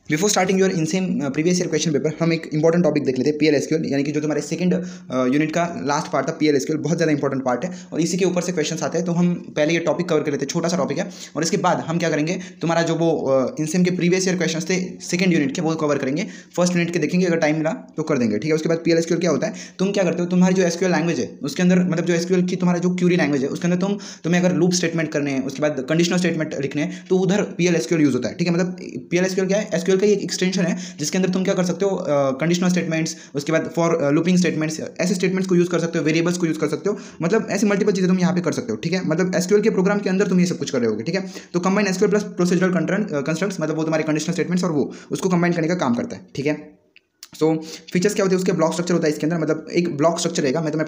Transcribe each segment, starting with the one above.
Before starting your insem previous year question paper हम एक important topic देख लेते हैं PLSQL, यानी कि जो तुम्हारे सेकंड यूनिट का लास्ट पार्ट था PLSQL, बहुत ज़्यादा इंपॉर्टेंट पार्ट है और इसी के ऊपर से क्वेश्चन आते हैं। तो हम पहले ये टॉपिक कवर कर लेते हैं, छोटा सा टॉपिक है, और इसके बाद हम क्या करेंगे, तुम्हारा जो वो इनसेम के प्रीवियस ईयर क्वेश्चन थे सेकंड यूनिट के, वो कवर करेंगे। फर्स्ट यूनिट के देखेंगे, अगर टाइम मिला तो कर देंगे, ठीक है। उसके बाद PLSQL क्या होता है, तुम क्या करते हो, तुम्हारी जो SQL लैंग्वेज है उसके अंदर, मतलब जो SQL की तुम्हारा जो क्यूरी लैंग्वेज है उसके अंदर तुम्हें अगर लूप स्टेटमेंट करने हैं, उसके बाद कंडीशनल स्टेटमेंट लिखने हैं, तो उधर PLSQL यूज होता है, ठीक है। मतलब PLSQL क्या है, SQL का एक एक्सटेंशन है जिसके अंदर तुम क्या कर सकते हो, कंडीशनल स्टेटमेंट्स, उसके बाद फॉर लूपिंग स्टेटमेंट्स, ऐसे स्टेटमेंट्स को यूज कर सकते हो, वेरिएबल्स को यूज कर सकते हो, मतलब ऐसी मल्टीपल चीजें तुम यहाँ पे कर सकते हो, ठीक है। मतलब SQL के प्रोग्राम के अंदर तुम ये सब कुछ कर रहे होगे, ठीक है। तो combine SQL plus procedural constructs, मतलब वो तुम्हारे कंडीशनल स्टेटमेंट्स और वो उसको कंबाइन करने का काम करता है, ठीक है। सो फीचर्स क्या होते हैं, उसके ब्लॉक स्ट्रक्चर होता है इसके अंदर, मतलब एक ब्लॉक स्ट्रक्चर रहेगा। मैं तुम्हें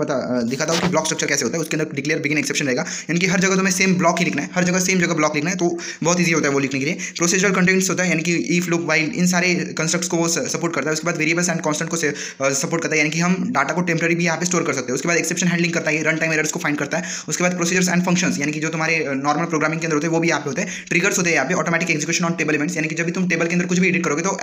दिखाता हूँ कि ब्लॉक स्ट्रक्चर कैसे होता है। उसके अंदर डिक्लेयर बिगिन एक्सेप्शन रहेगा, यानी कि हर जगह तुम्हें सेम ब्लॉक ही लिखना है, हर जगह सेम जगह ब्लॉक लिखना है, तो बहुत ईजी होता है वो लिखने के लिए। प्रोसीजरल कंटेंट्स होता है, यानी कि इफ लूप वाइल, इन सारे कंस्ट्रक्ट्स को वो सपोर्ट करता है। उसके बाद वेरिएबल्स एंड कांस्टेंट को सपोर्ट करता है, यानी कि हम डाटा को टेम्पररी भी यहाँ पे स्टोर कर सकते हैं। उसके बाद एक्सेप्शन हैंडलिंग करता है, रन टाइम एरर्स को फाइंड करता है। उसके बाद प्रोसीजर्स एंड फंक्शंस, यानी कि जो तुम्हारे नॉर्मल प्रोग्रामिंग के अंदर होते हैं वो भी यहाँ पे होते हैं। ट्रिगर्स होते हैं यहाँ पे, automatic execution on table events, यानी कि जब भी तुम टेबल के अंदर कुछ भी एडिट करोगे तो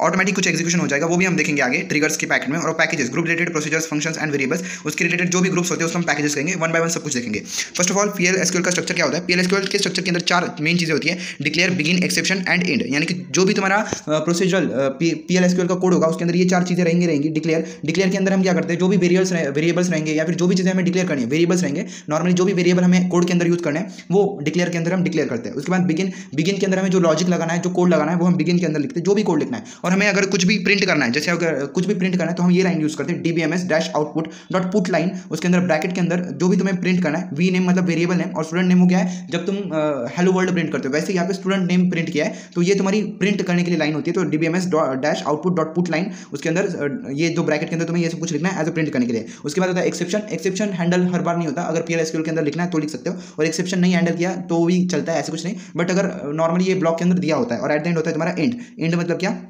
ऑटोमेटिक कुछ एग्जीक्यूशन हो जाएगा, वो भी हम देखेंगे आगे ट्रिगर्स के पैकेट में। और packages, group related procedures, functions and variables, उसके रिलेटेड जो भी ग्रुप्स होते हैं उसको हम पैकेजेस कहेंगे, वन बाय वन सब कुछ देखेंगे। फर्स्ट ऑफ ऑल PLSQL का स्ट्रक्चर क्या होता है। PLSQL के स्ट्रक्चर के अंदर चार मेन चीजें होती है, declare, begin, exception and and, यानी कि जो भी तुम्हारा प्रोसीजरल PLSQL का कोड होगा उसके अंदर ये चार चीजें रहेंगी। डिक्लेयर के अंदर हम क्या करते हैं, जो भी वेरिएबल्स रहेंगे या फिर जो भी चीजें हमें डिक्लेयर करनी है, वेरिएबल्स रहेंगे। नॉर्मली जो भी वेरिएबल हमें कोड के अंदर यूज करना है वो डिक्लेयर के अंदर हम डिक्लेयर करते हैं। उसके बाद बिगिन के अंदर हमें जो लॉजिक लगाना है, जो कोड लगाना है, वो हम बिगिन के अंदर लिखते हैं, जो भी कोड लिखना है। और हमें अगर कुछ भी प्रिंट करना है, जैसे अगर कुछ भी प्रिंट करना है तो हम ये लाइन यूज करते हैं, DBMS-output.put लाइन। उसके अंदर ब्रैकेट के अंदर जो भी तुम्हें प्रिंट करना है, वी नेम मतलब वेरिएबल नेम, और स्टूडेंट नेम हो गया है जब तुम हेलो वर्ल्ड प्रिंट करते हो, वैसे यहाँ पे स्टूडेंट नेम प्रिंट किया है, तो ये तुम्हारी प्रिंट करने के लिए लाइन होती है। तो DBMS-output.put लाइन, उसके अंदर ये जो ब्रैकेट के अंदर तुम्हें ये सब कुछ लिखना है एज अ प्रिंट करने के लिए। उसके बाद होता है एक्सेप्शन हैंडल हर बार नहीं होता, अगर PLSQL के अंदर लिखना है तो लिख सकते हो, और एक्सेप्शन नहीं हैंडल किया तो भी चलता है, ऐसे कुछ नहीं। बट अगर नॉर्मली ये ब्लॉक के अंदर दिया होता है, और एट द एंड होता है तुम्हारा एंड मतलब क्या,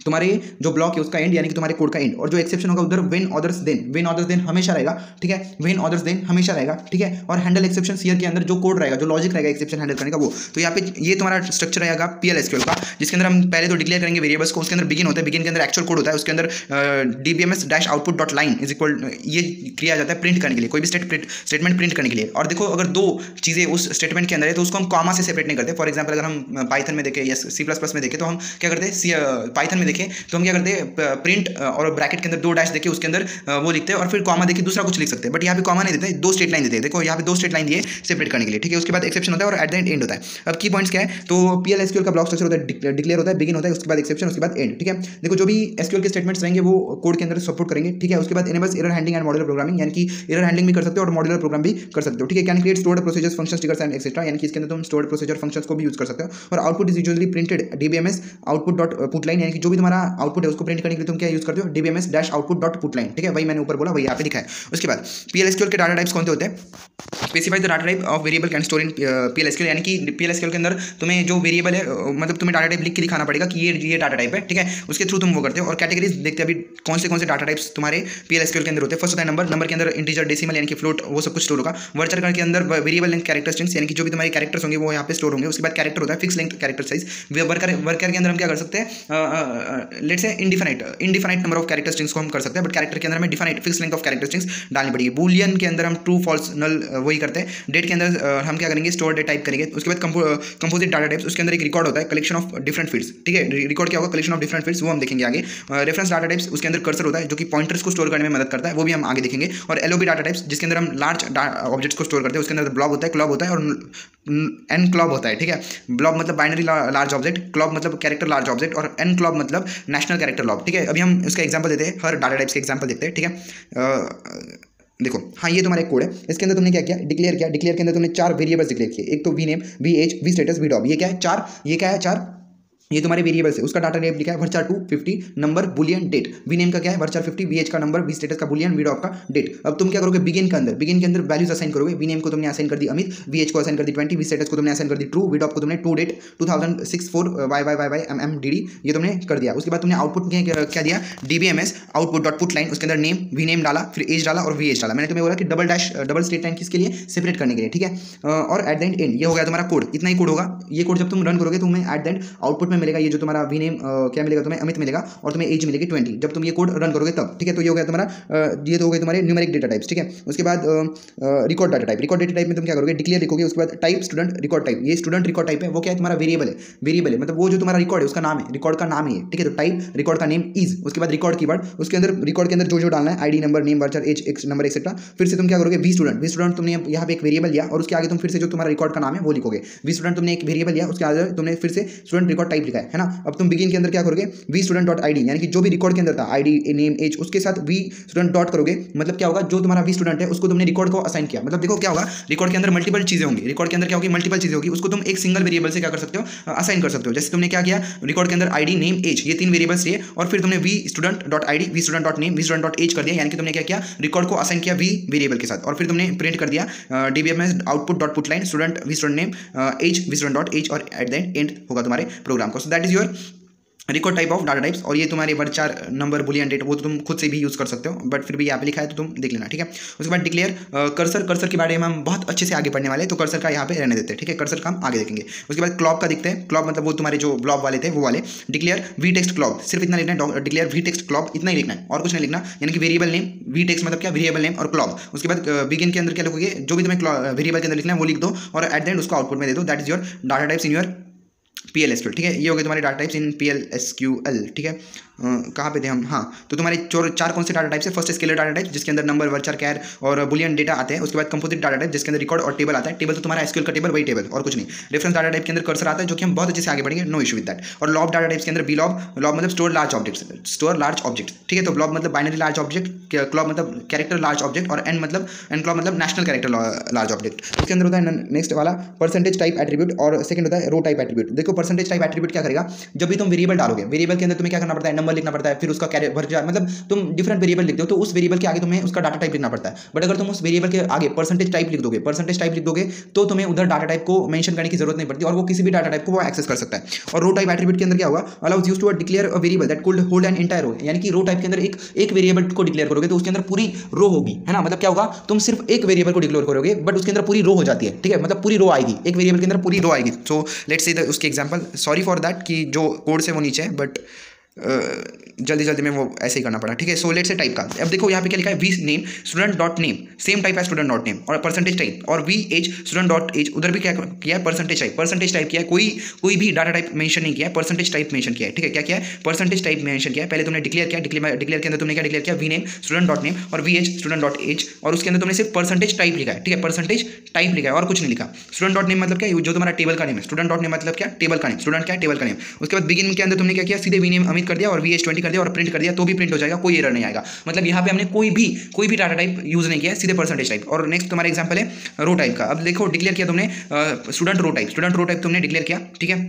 तुम्हारे जो ब्लॉक है उसका एंड, यानी कि तुम्हारे कोड का एंड। और जो एक्सेप्शन होगा उधर व्हेन अदर्स देन हमेशा रहेगा, ठीक है। व्हेन अदर्स देन हमेशा रहेगा, ठीक है। और हैंडल एक्सेप्शन हियर के अंदर जो कोड रहेगा, जो लॉजिक रहेगा एक्सेप्शन हैंडल करने का, वो तो यहाँ पे ये तुम्हारा स्ट्रक्चर रहेगा PLSQL का, जिसके अंदर हम पहले तो डिक्लेयर करेंगे वेरिएबल्स को। उसके अंदर बिगिन होता है, बिगिन के अंदर एक्चुअल कोड होता है। उसके अंदर DBMS-output.line इज इक्वल, ये किया जाता है प्रिंट करने के लिए, कोई भी स्टेटमेंट प्रिंट करने के लिए। और देखो अगर दो चीजें उस स्टेटमेंट के अंदर है तो उसको हम कॉमा से सेपरेट नहीं करते। फॉर एग्जाम्पल अगर हम पाइथन में देखें या C++ में देखें तो हम क्या करते हैं, पाइथन में देखें तो हम क्या करते हैं, प्रिंट और ब्रैकेट के अंदर दो डैश देके उसके अंदर वो लिखते हैं, और फिर कॉमा देके दूसरा कुछ लिख सकते हैं। बट यहाँ पे कॉमा नहीं देते, दो स्टेट लाइन देते हैं। देखो यहाँ पे दो स्टेट लाइन दिए सेपरेट करने के लिए, ठीक है। उसके बाद एक्सेप्शन होता है और एट द एंड होता है। अब की पॉइंट्स क्या है, तो PLSQL का ब्लॉक स्ट्रक्चर होता है, डिक्लेयर होता है, बिगिन होता है, उसके बाद एक्सेप्शन, उसके बाद एंड, ठीक है। देखो जो भी SQL के स्टेटमेंट्स रहेंगे वो कोड के अंदर सपोर्ट करेंगे, ठीक है। उसके बाद enables error handling and modular programming, यानी कि एरर हैंडलिंग भी कर सकते हो और मॉड्यूलर प्रोग्राम भी कर सकते हो, ठीक है। Can create stored procedures, functions, triggers and etcetera, यानी कि इसके अंदर तुम स्टोर्ड प्रोसीजर, फंक्शंस को भी यूज कर सकते हो। और output is usually printed DBMS-output.put line, यानी कि जो भी तुम्हारा आउटपुट है उसको प्रिंट करने के लिए तुम क्या यूज करते हो, DBMS-output.put लाइन, ठीक है। वही मैंने ऊपर बोला, वही यहाँ पे दिखा है। उसके बाद PLSQL के डाटा टाइप्स कौन से होते हैं, specify the data type of variable can store in PLSQL, यानी कि PLSQL के अंदर तुम्हें जो वेरिएबल है, मतलब तुम्हें डाटा टाइप लिख के दिखाना पड़ेगा कि ये डाटा टाइप है, ठीक है। उसके थ्रू तुम वो करते हो। और कैटेगरीज देखते हैं अभी कौन से डाटा टाइप्स तुम्हारे PLSQL के अंदर होते हैं। फर्स्ट होता है नंबर के अंदर इंटीजर, डेसिमल यानी कि फ्लोट, वो सब कुछ स्टोर होगा। वर्चर के अंदर वेरिएबल लेंथ कैरेक्टर स्ट्रिंग्स, यानी कि जो भी तुम्हारे कैरेक्टर्स होंगे वो यहाँ पे स्टोर होंगे। उसके बाद कैरेक्टर होता है fix length character size. Worker के अंदर हम क्या कर सकते हैं, let's say indefinite number of character strings को हम कर सकते हैं, बट कैरेक्टर के अंदर हमें definite fix length of character strings डालनी पड़ेगी। बूलियन के अंदर हम ट्रू फॉल्स नल वही करते हैं। डेट के अंदर हम क्या करेंगे, स्टोर डेट टाइप करेंगे। उसके बाद कंपोजिट डाटा टाइप्स, उसके अंदर एक रिकॉर्ड होता है, कलेक्शन ऑफ डिफरेंट फील्ड्स, ठीक है। रिकॉर्ड क्या होगा, कलेक्शन ऑफ डिफरेंट फील्ड्स, वो हम देखेंगे आगे। रेफरेंस डाटा टाइप्स, उसके अंदर कर्सर होता है जो कि पॉइंटर्स को स्टोर करने में मदद करता है, वो भी हम आगे देखेंगे। और LOB डाटा टाइप्स, जिसके अंदर हम लार्ज ऑब्जेक्ट्स को स्टोर करते हैं, उसके अंदर ब्लॉब होता है, क्लॉब होता है और एनक्लॉब होता है, ठीक है। ब्लॉब मतलब बाइनरी लार्ज ऑब्जेक्ट, क्लॉब मतलब कैरेक्टर लार्ज ऑब्जेक्ट, और एनक्लॉब मतलब नेशनल कैरेक्टर लॉब, ठीक है। अभी हम इसका एग्जांपल देते हैं, हर डाटा टाइप्स के एग्जांपल देखते हैं, ठीक है। देखो हाँ, ये तुम्हारा एक कोड है, इसके अंदर तुमने क्या किया, डिक्लेयर के अंदर तुमने चार वेरिएबल्स डिक्लेयर किए। एक तो v name, v age, v status, v dob, ये क्या है, चार ये तुम्हारे वेरिएबल्स है। उसका डाटा टाइप लिखा है varchar 2 50 number boolean date. V name का क्या है, वर्चर 50, वी एच का नंबर, वी स्टेटस का बुलियन, वी डॉप का डेट। अब तुम क्या करोगे, बिगिन के अंदर वैल्यूज असाइन करोगे। वी नेम को तुमने असाइन कर दी अमित, वी एच को असाइन कर दी 20, वी स्टेटस को तुमने असाइन कर दी ट्रू, वी डॉप को तुमने टू डेट 2006/4YYYMMDD ये तुमने कर दिया। उसके बाद तुमने आउटपुट क्या दिया, DBMS-output.put लाइन, उसके अंदर नेम, वी नेम डाला, फिर एज डाला और वी एच डाला। मैंने तुम्हें बोला कि डबल स्टेट लाइन किसके लिए, सेपरेट करने के लिए, ठीक है। और एट द एंड ये हो गया तुम्हारा कोड, इतना ही कोड होगा। ये कोड जब तुम रन करोगे तुम्हें एट द एंड आउटपुट में मिलेगा ये जो तुम्हारा वी नेम क्या मिलेगा तुम्हें, अमित मिलेगा, और तुम्हें एज मिलेगी 20 जब तुम ये कोड रन करोगे तब, ठीक है। तो ये हो गया तुम्हारा ये तो हो गए तुम्हारे न्यूमेरिक डेटा टाइप्स, ठीक है। उसके बाद record data type, record data type में तुम क्या करोगे, डिक्लेयर लिखोगे, उसके बाद टाइप स्टूडेंट रिकॉर्ड टाइप, ये स्टूडेंट रिकॉर्ड टाइप है वो क्या है तुम्हारा वेरिएबल है, वेरिएबल है मतलब वो जो तुम्हारा रिकॉर्ड है उसका नाम है, रिकॉर्ड का नाम ही है, ठीक है। तो टाइप रिकॉर्ड का नेम इज, उसके बाद रिकॉर्ड कीवर्ड, उसके अंदर रिकॉर्ड के अंदर जो डालना है ID number name varchar age x number etcetera, फिर से तुम क्या करोगे वी स्टूडेंट तुमने यहाँ पे एक वेरिएबल लिया और उसके आगे तुम फिर से जो तुम्हारा रिकॉर्ड का नाम है वो लिखोगे, वी स्टूडेंट तुमने एक वेरिएबल लिया उसके आगे तुमने फिर से स्टूडेंट रिकॉर्ड टाइप लिखा है ना। अब तुम बिगिन के अंदर क्या करोगे, वी स्टूडेंट डॉट आईडी, यानी कि जो भी रिकॉर्ड के अंदर था आईडी नेम एज उसके साथ वी स्टूडेंट डॉट करोगे, मतलब क्या होगा जो तुम्हारा वी स्टूडेंट है उसको तुमने रिकॉर्ड को असाइन किया, मतलब देखो क्या होगा रिकॉर्ड के अंदर मल्टीपल चीजें होंगी, रिकॉर्ड के अंदर क्या होगी मल्टीपल चीजें होगी, उसको तुम एक सिंगल वेरिएबल से क्या कर सकते हो असाइन कर सकते हो। जैसे तुमने क्या किया रिकॉर्ड के अंदर आईडी नेम एज ये 3 वेरिएबल्स लिए और फिर तुमने v student dot ID v student dot name v student dot age कर दिया, यानी कि तुमने क्या किया रिकॉर्ड को असाइन किया वी वेरिएबल के साथ, और फिर तुमने प्रिंट कर दिया DBMS output dot put line student v student name age v student dot age, और एट द एंड होगा तुम्हारे प्रोग्राम को। So that is your record type of data types. और ये तुम्हारे वर्चर नंबर बुलियन डेट वो तो तुम खुद से भी यूज़ कर सकते हो, बट फिर भी यहाँ पे लिखा है तो तुम देख लेना, ठीक है। उसके बाद डिक्लेयर कर्सर के बारे में हम बहुत अच्छे से आगे पढ़ने वाले हैं, तो कर्सर का यहाँ पे रहने देते हैं, ठीक है। कर्सर का हम आगे देखेंगे। उसके बाद क्लॉब का दिखते हैं, क्लॉब मतलब वो तुम्हारे जो ब्लॉब वाले थे वो वाले। डिक्लेयर वी टेक्स्ट क्लॉब, सिर्फ इतना लिखना है, डिक्लेयर वी टेक्स्ट क्लॉब इतना ही लिखना है और कुछ नहीं लिखना, यानी कि वेरिएबल नेम वी टेक्स्ट मतलब क्या वेरिएबल नेम और क्लॉब। उसके बाद बिगिन के अंदर क्या लिखोगे जो भी तुम्हें वेरिएबल के अंदर लिखना है वो लिख दो और एट द एंड उसको आउटपुट में दे दो। That is your data types in your PLSQL, ठीक है। ये हो गए तुम्हारे डाटा टाइप्स इन PLSQL, ठीक है। कहाँ पे थे हम, हाँ तो तुम्हारे चार कौन से डाटा टाइप्स है, फर्स्ट स्केलर डाटा टाइप जिसके अंदर नंबर वर्चर कैर और बुलियन डेटा आते हैं। उसके बाद कंपोजिट डाटा टाइप जिसके अंदर रिकॉर्ड और टेबल आता है, टेबल तो तुम्हारा SQL का टेबल वही टेबल और कुछ नहीं। रेफरेंस डाटा टाइप के अंदर कर्सर आता है जो कि हम बहुत अच्छे से आगे बढ़ेंगे, नो इशू विद दैट। और लॉब डाटा टाइप्स के अंदर बीलॉब, लॉब मतलब स्टोर लार्ज ऑब्जेक्ट, ठीक है। तो ब्लॉब मतलब बाइनरी लार्ज ऑब्जेक्ट, क्लॉब मतलब कैरेक्टर लार्ज ऑब्जेक्ट, और एन क्लॉब मतलब नेशनल कैरेक्टर लार्ज ऑब्जेक्ट। उसके अंदर होता है नेक्स्ट वाला परसेंटेज टाइप एट्रीब्यूट और सेकंड होता है रो टाइप एट्रीब्यूट। देखो परसेंटेज टाइप एट्रीब्यूट क्या करेगा, जब भी तुम वेरिएबल डालोगे वेरिएबल के अंदर तुम्हें क्या करना पड़ता है, नंबर लिखना पड़ता है, फिर उसका वर्चर मतलब तुम डिफरेंट वेरिएबल लिखते हो तो उस वेरिएबल के आगे तुम्हें उसका डाटा टाइप लिखना पड़ता है। बट अगर तुम उस वेरिएबल के आगे परसेंटेज टाइप लिख दोगे तो तुम्हें उधर डाटा टाइप को मेंशन करने की जरूरत नहीं पड़ती और वो किसी भी डाटा टाइप को वो एक्सेस कर सकता है। और रो टाइप एट्रीब्यूट के अंदर क्या होगा, allows use to declare a variable that could hold an entire row, यानी कि रो टाइप के अंदर एक वेरिएबल को डिक्लेयर करोगे तो उसके अंदर पूरी रो होगी, है ना। मतलब क्या होगा तुम सिर्फ एक वेरिएबल को डिक्लेयर करोगे बट उसके अंदर पूरी रो हो जाती है, ठीक है। मतलब पूरी रो आएगी, एक वेरिएबल के अंदर पूरी रो आएगी। सो लेट्स से उसके एग्जांपल, सॉरी फॉर दैट कि जो कोड से वो नीचे है बट जल्दी में वो ऐसे ही करना पड़ा, ठीक है। सो लेट्स से टाइप का अब देखो यहाँ पे क्या लिखा है, v name student dot name same type है स्टूडेंट डॉट नेम, और परसेंटेज टाइप और v age student dot age उधर भी क्या किया है परसेंटेज टाइप किया है, कोई भी डाटा टाइप मेंशन नहीं किया है, परसेंटेज टाइप मेंशन किया है, ठीक है। क्या किया है परसेंटेज टाइप मेंशन किया है। पहले तुमने डिक्लेयर किया, डिक्लेयर के अंदर तुमने क्या डिक्लेयर किया, v name student dot name और v age student dot age, और उसके अंदर तुमने सिर्फ परसेंटेज टाइप लिखा है, ठीक है। परसेंटेज टाइप लिखा है और कुछ नहीं लिखा। स्टूडेंट डॉट नेम मतलब क्या, जो तुम्हारा टेबल का नेम है, स्टूडेंट डॉट नेम मतलब क्या टेबल का नेम, स्टूडेंट क्या टेबल का नेम। उसके बाद बिगिन के अंदर तुमने क्या किया, सीधे वी नेम अमित कर दिया और वी एज 20 कर दिया और प्रिंट कर दिया तो भी प्रिंट हो जाएगा, कोई एरर नहीं आएगा। मतलब यहाँ पे हमने कोई भी डाटा टाइप यूज नहीं किया, सीधे परसेंटेज टाइप। और नेक्स्ट तुम्हारा एग्जांपल है रो टाइप का। अब देखो डिक्लेयर किया तुमने स्टूडेंट रो टाइप तुमने डिक्लेयर किया, ठीक है।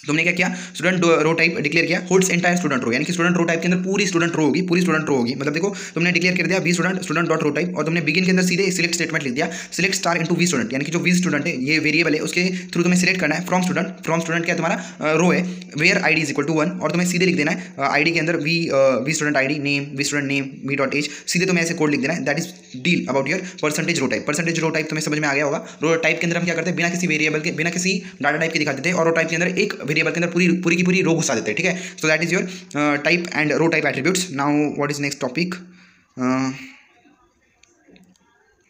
तुमने क्या किया, स्टूडेंट रो टाइप डिक्लेयर किया, होल्ड्स एंटायर स्टूडेंट रो, यानी कि स्टूडेंट रो टाइप के अंदर पूरी स्टूडेंट रो होगी। मतलब देखो तुमने डिक्लेयर कर दिया v student dot row type, और तुमने बिगिन के अंदर सीधे सिलेक्ट स्टेटमेंट लिख दिया, select star into v student, यानी कि जो वी स्टूडेंट है ये वेरिएबल है उसके थ्रू तुम्हें सिलेक्ट करना है फ्रॉम स्टूडेंट क्या तुम्हारा रो है, where ID is equal to 1, और तुम्हें सीधे लिख देना है आईडी के अंदर v student ID name v student name v dot age, सीधे तुम्हें ऐसे कोड लिख देना है। That is deal about your percentage row type तुम्हें समझ में आ गया होगा। रो टाइप के अंदर हम क्या करते हैं, बिना किसी वेरिएबल के बिना किसी डाटा टाइप के दिखा देते हैं, और रो टाइप के अंदर एक वेरिएबल के अंदर पूरी की पूरी रो घुसा देते हैं, ठीक है। So that is your type and row type attributes. Now what is next topic,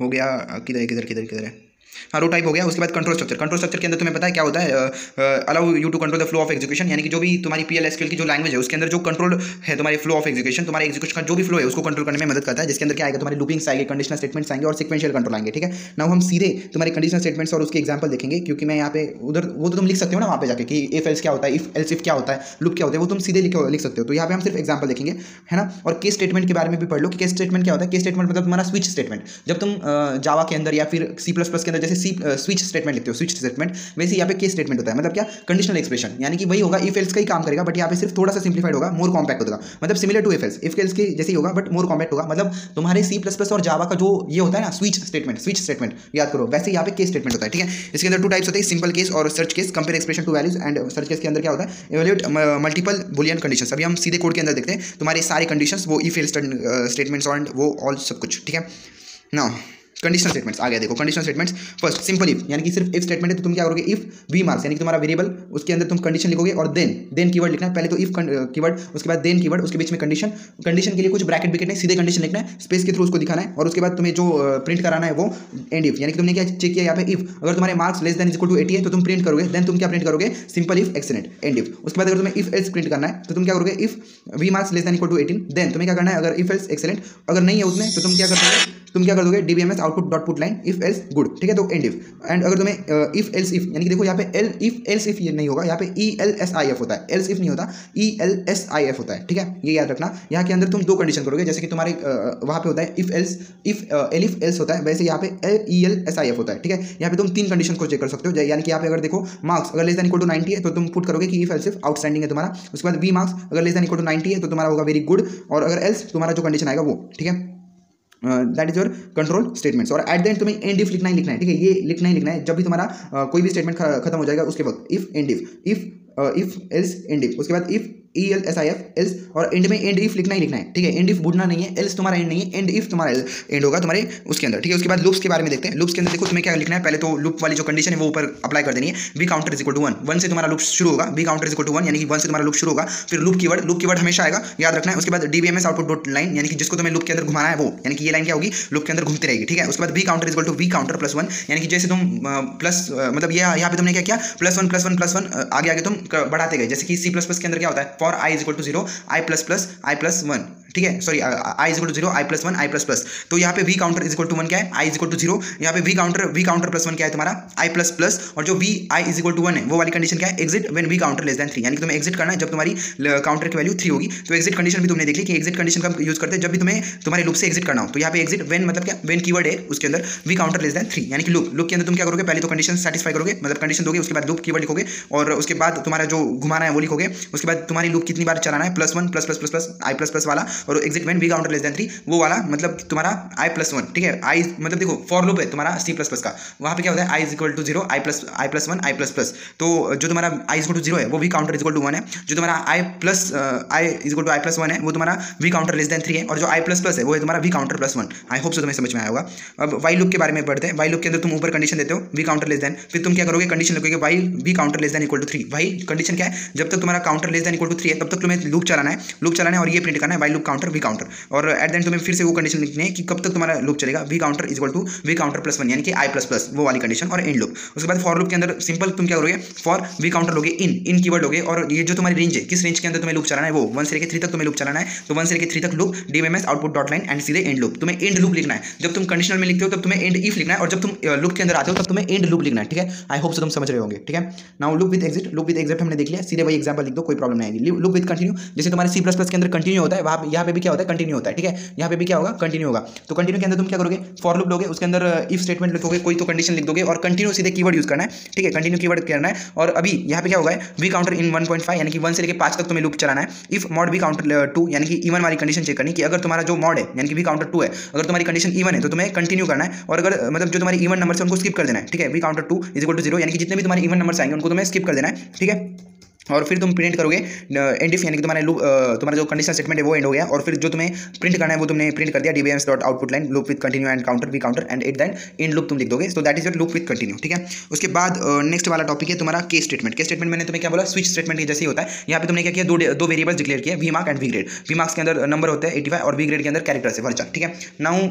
हो गया किधर है, हाँ रो टाइप हो गया। उसके बाद कंट्रोल स्ट्रक्चर के अंदर तुम्हें पता है क्या होता है, allow you to control the flow of execution, यानी कि जो भी तुम्हारी PLSQL की जो लैंग्वेज है उसके अंदर जो कंट्रोल है तुम्हारे फ्लो ऑफ एग्जीक्यूशन, तुम्हारे एग्जीक्यूशन का जो भी फ्लो है उसको कंट्रोल करने में मदद करता है, जिसके अंदर क्या आएगा तुम्हारे लूपिंग्स आएंगे, कंडीशनल स्टेटमेंट्स आएंगे और सीक्वेंशियल कंट्रोल आएंगे, ठीक है। नाउ हम सीधे तुम्हारे कंडीशनल स्टेटमेंट्स और उसके एग्जांपल देखेंगे, क्योंकि मैं यहाँ पे उधर वो तो तुम लिख सकते हो ना वहाँ पे जाके कि इफ एल्स क्या होता है, इफ एल्स इफ क्या होता है, लूप क्या होता है, वो तुम सीधे लिख सकते हो। तो यहाँ पे हम सिर्फ एग्जांपल देखेंगे, है ना। और केस स्टेटमेंट के बारे में भी पढ़ लो कि केस स्टेटमेंट क्या होता है। केस स्टेटमेंट मतलब तुम्हारा स्विच स्टेटमेंट, जब तुम जावा के अंदर या फिर C++ के अंदर जैसे स्विच स्टेटमेंट लिखते हो, स्विच स्टेटमेंट, वैसे यहाँ पे केस स्टेटमेंट होता है। मतलब क्या, कंडीशनल एक्सप्रेशन, यानी कि वही होगा इफ एल्स का ही काम करेगा, बट यहाँ पे सिर्फ थोड़ा सा सिंप्लीफाइड होगा, मोर कॉम्पैक्ट होगा। मतलब सिमिलर टू इफ एल्स के जैसे ही होगा बट मोर कॉम्पैक्ट होगा। मतलब तुम्हारे C++ और जावा का जो ये होता है ना स्विच स्टेटमेंट याद करो, वैसे यहाँ पे केस स्टेटमेंट होता है, ठीक है। इसके अंदर 2 टाइप्स होते हैं, सिंपल केस और search case. Compare expression to values, and search case के अंदर क्या होता है, इवैल्यूएट मल्टीपल बुलियन कंडीशंस। अभी हम सीधे कोड के अंदर देखते हैं तुम्हारे सारे कंडीशंस, वो इफ एल्स स्टेटमेंट्स और वो ऑल सब कुछ, ठीक है। नाउ कंडीशनल स्टेटमेंट्स आ गया, देखो conditional statements. First simple if, यानी कि सिर्फ इफ स्टेटमेंट है तो तुम क्या करोगे, इफ वी मार्क्स यानी कि तुम्हारा वेरिएबल, उसके अंदर तुम कंडीशन लिखोगे और देन कीवर्ड लिखना है। पहले तो इफ कीवर्ड, उसके बाद देन कीवर्ड, उसके बीच में कंडीशन के लिए कुछ ब्रैकेट ब्रैकेट नहीं, सीधे कंडीशन लिखना है, स्पेस के थ्रू उसको दिखाना है, और उसके बाद तुम्हें जो प्रिंट कराना है वो एंड इफ, यानी कि तुमने क्या चेक किया यहाँ पे, इफ अगर तुम्हारे marks less than equal to 80 है तो तुम प्रिंट करोगे, देन तुम क्या प्रिंट करोगे, simple if excellent and if. उसके बाद अगर तुम्हें इफ एल्स प्रिंट करना है तो तुम क्या करोगे, if v marks less than equal to 18, then तुम्हें क्या करना है, अगर इफ एल्स एक्सीलेंट अगर नहीं है उसमें तो तुम क्या कर दोगे DBMS output dot put line if else good, ठीक है, तो एंड इफ। एंड अगर तुम्हें इफ एल्स इफ, यानी कि देखो यहाँ पे एल्स इफ ये नहीं होगा, यहाँ पे ELSIF होता है, एल्स इफ नहीं होता, ELSIF होता है, ठीक है, ये याद रखना। यहाँ के अंदर तुम दो कंडीशन करोगे, जैसे कि तुम्हारे वहाँ पे होता है इफ एल्स होता है, वैसे यहाँ पे ELSIF होता है, ठीक है। यहाँ पे तुम तीन कंडीशन को चेक कर सकते हो, यानी कि यहाँ पे अगर देखो मार्क्स अगर लेस देन इक्वल टू 90 है तो तुम पुट करोगे कि इफ एल्स इफ आउटस्टैंडिंग है तुम्हारा। उसके बाद वी मार्क्स अगर लेस देन इक्वल टू 90 है तो तुम्हारा होगा वेरी गुड, और अगर एल्स तुम्हारा जो कंडीशन आएगा वो, ठीक है, that is your control statements. और एट द एंड तुम्हें एंड इफ लिखना ही लिखना है, ठीक है, ये लिखना ही लिखना है जब भी तुम्हारा कोई भी स्टेटमेंट खत्म हो जाएगा उसके वक्त, if and if else and if, उसके बाद इफ ELSIF एल्स, और एंड में एंड इफ लिखना ही लिखना है, ठीक है, एंड इफ भूलना नहीं है, एल्स तुम्हारा एंड नहीं है, एंड इफ तुम्हारा एंड होगा तुम्हारे उसके अंदर, ठीक है। उसके बाद लूप्स के बारे में देखते हैं। लूप्स के अंदर देखो तुम्हें क्या लिखना है, पहले तो लूप वाली जो कंडीशन है वो ऊपर अप्लाई कर देनी है, v counter is equal to 1 से तुम्हारा लूप शुरू होगा, v counter is equal to 1 यानी कि 1 से तुम्हारा लूप शुरू होगा। फिर लूप कीवर्ड हमेशा आएगा, याद रखना है। उसके बाद DBMS आउटपुट डॉट लाइन, यानी कि जिसको तुम्हें लूप के अंदर घुमाना है वो, यानी कि ये लाइन क्या होगी, लूप के अंदर घूमती रहेगी, ठीक है। उसके बाद v counter is equal to v counter plus 1, यानी कि जैसे तुम प्लस मतलब ये यहाँ पे तुमने क्या किया, प्लस वन आगे तुम बढ़ाते गए, जैसे कि C++ के अंदर क्या होता है, for i is equal to 0 i plus 1, ठीक है, sorry i is equal to 0 i plus 1 i plus plus, तो यहाँ पे v counter is equal to 1 क्या है, i इज इक्वल टू 0, यहाँ पे वी काउंटर प्लस 1 क्या है तुम्हारा i प्लस प्लस, और जो i इज इक्वल टू 1 है वो वाली कंडीशन क्या है, exit when v counter less than 3, यानी कि तुम्हें एग्जिट करना है जब तुम्हारी काउंटर की वैल्यू 3 होगी। तो एग्जिट कंडीशन भी तुमने देख ली कि एग्जिट कंडीशन का यूज करते हैं जब भी तुम्हें तुम्हारे लूप से एग्जिट करना हो। तो यहाँ पे एग्जिट व्हेन मतलब क्या, व्हेन कीवर्ड है उसके अंदर वी काउंटर लेस देन 3, यानी कि लूप के अंदर तुम क्या करोगे, पहले तो कंडीशन सेटिस्फाई करोगे, मतलब कंडीशन दोगे, उसके बाद लूप कीवर्ड लिखोगे, और उसके बाद तुम्हारा जो घुमाना है वो लिखोगे। उसके बाद तुम्हारी लूप कितनी बार चलाना है, plus 1 plus plus plus plus i plus plus वाला, और exit when v counter less than 3 वो वाला, मतलब तुम्हारा i प्लस 1, ठीक है। i मतलब देखो फॉर लूप है तुम्हारा C++ का, वहाँ पे क्या होता है i is equal to 0 i plus 1 i plus plus, तो जो तुम्हारा i इज इक्वल टू 0 है वो v counter is equal to 1 है, जो तुम्हारा i is equal to i plus 1 है वो तुम्हारा वी काउंटर लेस देन 3 है, और जो i प्लस प्लस है वो है तुम्हारा v counter plus 1। I hope so तुम्हें समझ में आया होगा। अब वाई लूप के बारे में पढ़ते हैं। वाई लूप के अंदर तुम ऊपर कंडीशन देते हो वी काउंटर लेस देन, फिर तुम क्या करोगे, कंडीशन लगोगे while v counter less than equal to 3। While condition क्या है, जब तक तुम्हारा counter less than equal to 3 है तब तक तुम्हें लूप चलाना है और ये प्रिंट करना है while loop counter v counter, और एट द एंड तुम्हें फिर से वो कंडीशन लिखनी है कि कब तक तुम्हारा लूप चलेगा, v counter is equal to v counter plus 1 यानी कि i प्लस प्लस वो वाली कंडीशन, और एंड लूप। उसके बाद फॉर लूप के अंदर सिंपल तुम क्या करोगे, फॉर वी काउंटर लोगे इन कीवर्ड लोगे, और ये जो तुम्हारी रेंज है किस रेंज के अंदर तुम्हें लूप चलाना है वो 1 से लेकर 3 तक तुम्हें लूप चलाना है, तो 1 से लेकर 3 तक loop DBMS output dot line and सीधे एंड लूप। तुम्हें एंड लूप लिखना है, जब तुम कंडीशनल में लिखते हो तब तुम्हें एंड इफ लिखना है, और जब तुम लूप के अंदर आते हो तब तुम्हें एंड लूप लिखना है, ठीक है। आई होप सो तुम समझ रहे होंगे, ठीक है। नाउ लूप विद एग्जिट हमने देख लिया, सीधे वही एग्जांपल लिख दो, कोई प्रॉब्लम नहीं आएगी। लूप विद कंटिन्यू, जैसे तुम्हारे C++ के अंदर कंटिन्यू होता है, वहाँ यहाँ पे भी क्या होता है, कंटिन्यू होता है, ठीक है। यहाँ पे भी क्या होगा, कंटिन्यू होगा। तो कंटिन्यू के अंदर तुम क्या करोगे, फॉर लूप लोगे, उसके अंदर इफ स्टेटमेंट लिखोगे, कोई तो कंडीशन लिख दोगे, और कंटिन्यू सीधे कीवर्ड यूज करना है, ठीक है, कंटिन्यू कीवर्ड करना है। और अभी यहाँ पे क्या होगा, वी काउंटर इन 1.5 यानी कि 1 से लेकर 5 तक तुम्हें लूप चलाना है। इफ मॉड वी काउंटर 2 यानी कि इवन वाली कंडीशन चेक करनी कि अगर तुम्हारा जो मॉड है यानी कि वी काउंटर 2 है, अगर तुम्हारी कंडीशन इवन है तो तुम्हें कंटिन्यू करना है, और अगर मतलब जो तुम्हारी इवन नंबर है उनको स्किप कर देना है, ठीक है। V counter 2 is equal to 0 यानी कि जितने भी तुम्हारे इवन नंबर्स आएंगे उनको तुम्हें स्किप कर देना है, ठीक है। और फिर तुम प्रिंट करोगे एंड इफ, यानी कि तुम्हारा लूप तुम्हारा जो कंडीशनल स्टेटमेंट है वो एंड हो गया, और फिर जो तुम्हें प्रिंट करना है वो तुमने प्रिंट कर दिया DBMS dot output line loop with continue and counter v counter and at the end loop तुम लिख दोगे। So that is your loop with continue, ठीक है। उसके बाद नेक्स्ट वाला टॉपिक है तुम्हारा केस स्टेटमेंट। केस स्टेटमेंट मैंने तुम्हें क्या बोला, स्विच स्टेटमेंट के जैसे ही होता है। यहाँ पे तुमने क्या किया, दो वेरिएबल्स डिक्लेयर किया, v mark and v grade. V marks के अंदर नंबर होता है 85 और वी ग्रेड के अंदर कैरेक्टर्स है वर्चन, ठीक है। नाउ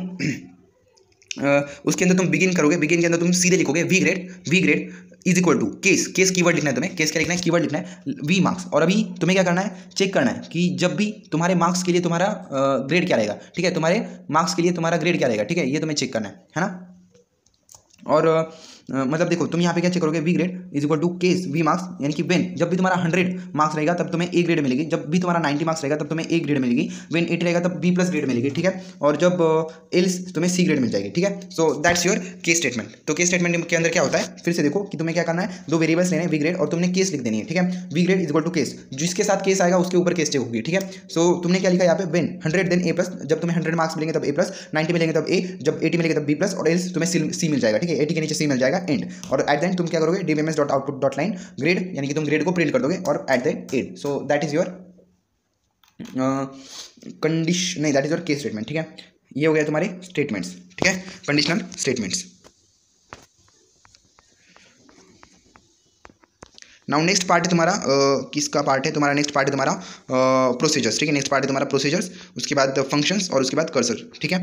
उसके अंदर तुम बिगिन करोगे, बिगिन के अंदर तुम सीधे लिखोगे v grade is equal to case keyword लिखना है तुम्हें, केस क्या लिखना है, कीवर्ड लिखना है वी मार्क्स। और अभी तुम्हें क्या करना है, चेक करना है कि जब भी तुम्हारे मार्क्स के लिए तुम्हारा ग्रेड क्या रहेगा, ठीक है, तुम्हारे मार्क्स के लिए तुम्हारा ग्रेड क्या रहेगा, ठीक है, ये तुम्हें चेक करना है ना। और मतलब देखो तुम यहाँ पे क्या चेक करोगे, v grade is equal to case v marks, यानी कि व्हेन जब भी तुम्हारा 100 मार्क्स रहेगा तब तुम्हें ए ग्रेड मिलेगी, जब भी तुम्हारा 90 मार्क्स रहेगा तब तुम्हें ए ग्रेड मिलेगी, व्हेन 80 रहेगा तब बी प्लस ग्रेड मिलेगी, ठीक है। और जब एल्स तुम्हें सी ग्रेड मिल जाएगी, ठीक है। So that's your case statement. तो केस स्टेटमेंट के अंदर क्या होता है, फिर से देखो कि तुम्हें क्या करना है, दो वेरिएबल्स लेने हैं वी ग्रेड, और तुमने केस लिख देनी है, ठीक है। V grade is equal to case, जिसके साथ केस आएगा उसके ऊपर केस चेक होगी, ठीक है। सो तुमने क्या लिखा यहाँ पे, व्हेन 100 देन ए प्लस, जब तुम्हें 100 मार्क्स मिलेंगे तब ए प्लस, 90 मिलेंगे तब ए, जब 80 मिलेंगे तब बी प्लस, और एल्स तुम्हें सी मिल जाएगा, ठीक है। 80 के नीचे सी मिल जाएगा एंड, और एट द एंड तुम क्या करोगे, DBMS dot output dot line grade, यानी कि तुम ग्रेड को प्रिंट कर दोगे और at the end. So that is your condition, नहीं that is your case statement, ठीक है। ये हो गया तुम्हारे स्टेटमेंट्स, ठीक है, conditional statements. Now next part है तुम्हारा किसका पार्ट है तुम्हारा, नेक्स्ट पार्ट है तुम्हारा प्रोसीजर्स, ठीक है, नेक्स्ट पार्ट है तुम्हारा प्रोसीजर्स, उसके बाद फंक्शंस और उसके बाद कर्सर, ठीक है।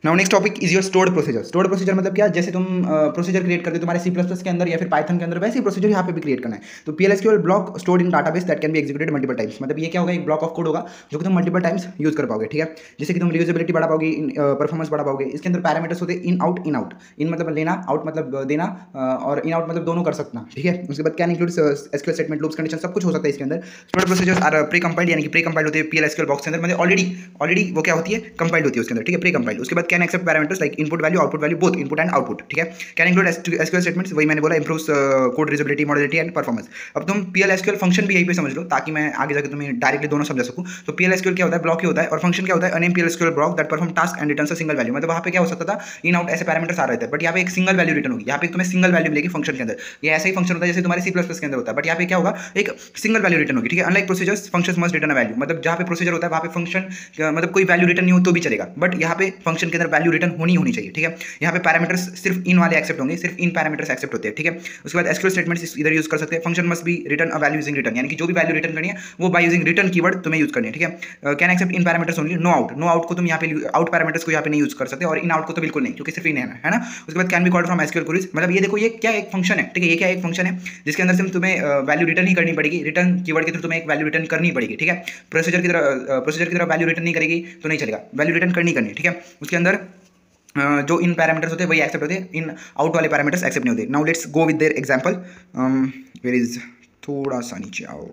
Now next topic is your stored procedure. Stored procedure मतलब क्या, जैसे तुम प्रोसीजर क्रिएट करते हो तुम्हारे C++ के अंदर या फिर पाइथन के अंदर, वैसे ही प्रोसीजर यहाँ पे भी क्रिएट करना है। तो PL/SQL block stored in database that can be executed multiple times, मतलब ये क्या होगा, एक ब्लॉक ऑफ कोड होगा जो कि तुम मल्टीपल टाइम्स यूज कर पाओगे, ठीक है। जैसे कि तुम रीयूजेबिलिटी बढ़ा पाओगे, परफॉर्मेंस बढ़ा पाओगे। इसके अंदर पैरामीटर्स होते हैं इन आउट, इन आउट, इन मतलब लेना, आउट मतलब देना, और इन आउट मतलब दोनों कर सकना, ठीक है। उसके बाद can include SQL statement, loops, condition, सब कुछ हो सकता है इसके अंदर। Stored procedures are pre compiled, यानी कि प्री कंपाइल्ड होते हैं PL/SQL बॉक्स के अंदर, मतलब ऑलरेडी वो क्या होती है, कंपाइल्ड होती है उसके अंदर, ठीक है, प्री कंपाइल्ड। उसके बाद can accept parameters like input value, output value, both input and output, ठीक है। कैन इंक्लूड SQL स्टेटमेंट्स, वही मैंने बोला, improves code reusability, modularity and performance. अब तुम PL/SQL फंक्शन भी यहीं पे समझ लो, ताकि मैं आगे जाकर तुम्हें डायरेक्टली दोनों समझा सकूं। तो PL/SQL क्या होता है, ब्लॉक ही होता है, और फंक्शन क्या होता है, अनेम PL/SQL block that perform task and returns a single value. मतलब वहां पे क्या हो सकता था, इन आउट ऐसे पैरामीटर्स आ रहे थे, बट यहाँ पे एक सिंगल वैल्यू रिटर्न होगी, यहाँ पे तुम्हें सिंगल वैल्यू मिलेगी फंक्शन के अंदर। ये ऐसा ही फंक्शन होता है जैसे तुम्हारे C++ के अंदर होता है, बट यहाँ पे क्या होगा, एक सिंगल वैल्यू रिटर्न होगी, ठीक है। Unlike procedures, functions must return a value, मतलब जहाँ पे प्रोसीजर होता है वहाँ पे फंक्शन मतलब कोई वैल्यू रिटर्न नहीं हो तो भी चलेगा, बट यहाँ पे फंक्शन के अंदर वैल्यू रिटर्न होनी चाहिए, ठीक है। यहाँ पे पैरामीटर्स सिर्फ इन वाले एक्सेप्ट होंगे, सिर्फ इन पैरामीटर्स एक्सेप्ट होते हैं, ठीक है। उसके बाद SQL स्टेटमेंट्स इधर यूज कर सकते हैं। Function must be return a value using return, यानी कि जो भी वैल्यू रिटर्न करनी है वो बाय यूजिंग रिटर्न कीवर्ड तुम्हें यूज करनी है, ठीक है। Can accept in parameters only, no out, no out को तुम यहाँ पे आउट पैरामीटर्स को यहाँ पे नहीं यूज कर सकते, और इन आउट को तो बिल्कुल नहीं, क्योंकि सिर्फ इन है ना। उसके बाद can be called from SQL queries, मतलब ये देखो ये क्या एक फंक्शन है, ठीक है, ये क्या एक फंक्शन है जिसके अंदर से तुम्हें वैल्यू रिटर्न ही करनी पड़ेगी, रिटर्न कीवर्ड के थ्रू तुम्हें एक वैल्यू रिटर्न करनी पड़ेगी, ठीक है। प्रोसीजर की तरह वैल्यू रिटर्न नहीं करेगी तो नहीं चलेगा, वैल्यू रिटर्न करनी, ठीक है। उसके अंदर जो इन पैरामीटर्स होते हैं वही एक्सेप्ट होते हैं, इन आउट वाले पैरामीटर्स एक्सेप्ट नहीं होते। Now let's go with their example, where is, थोड़ा सा नीचे आओ,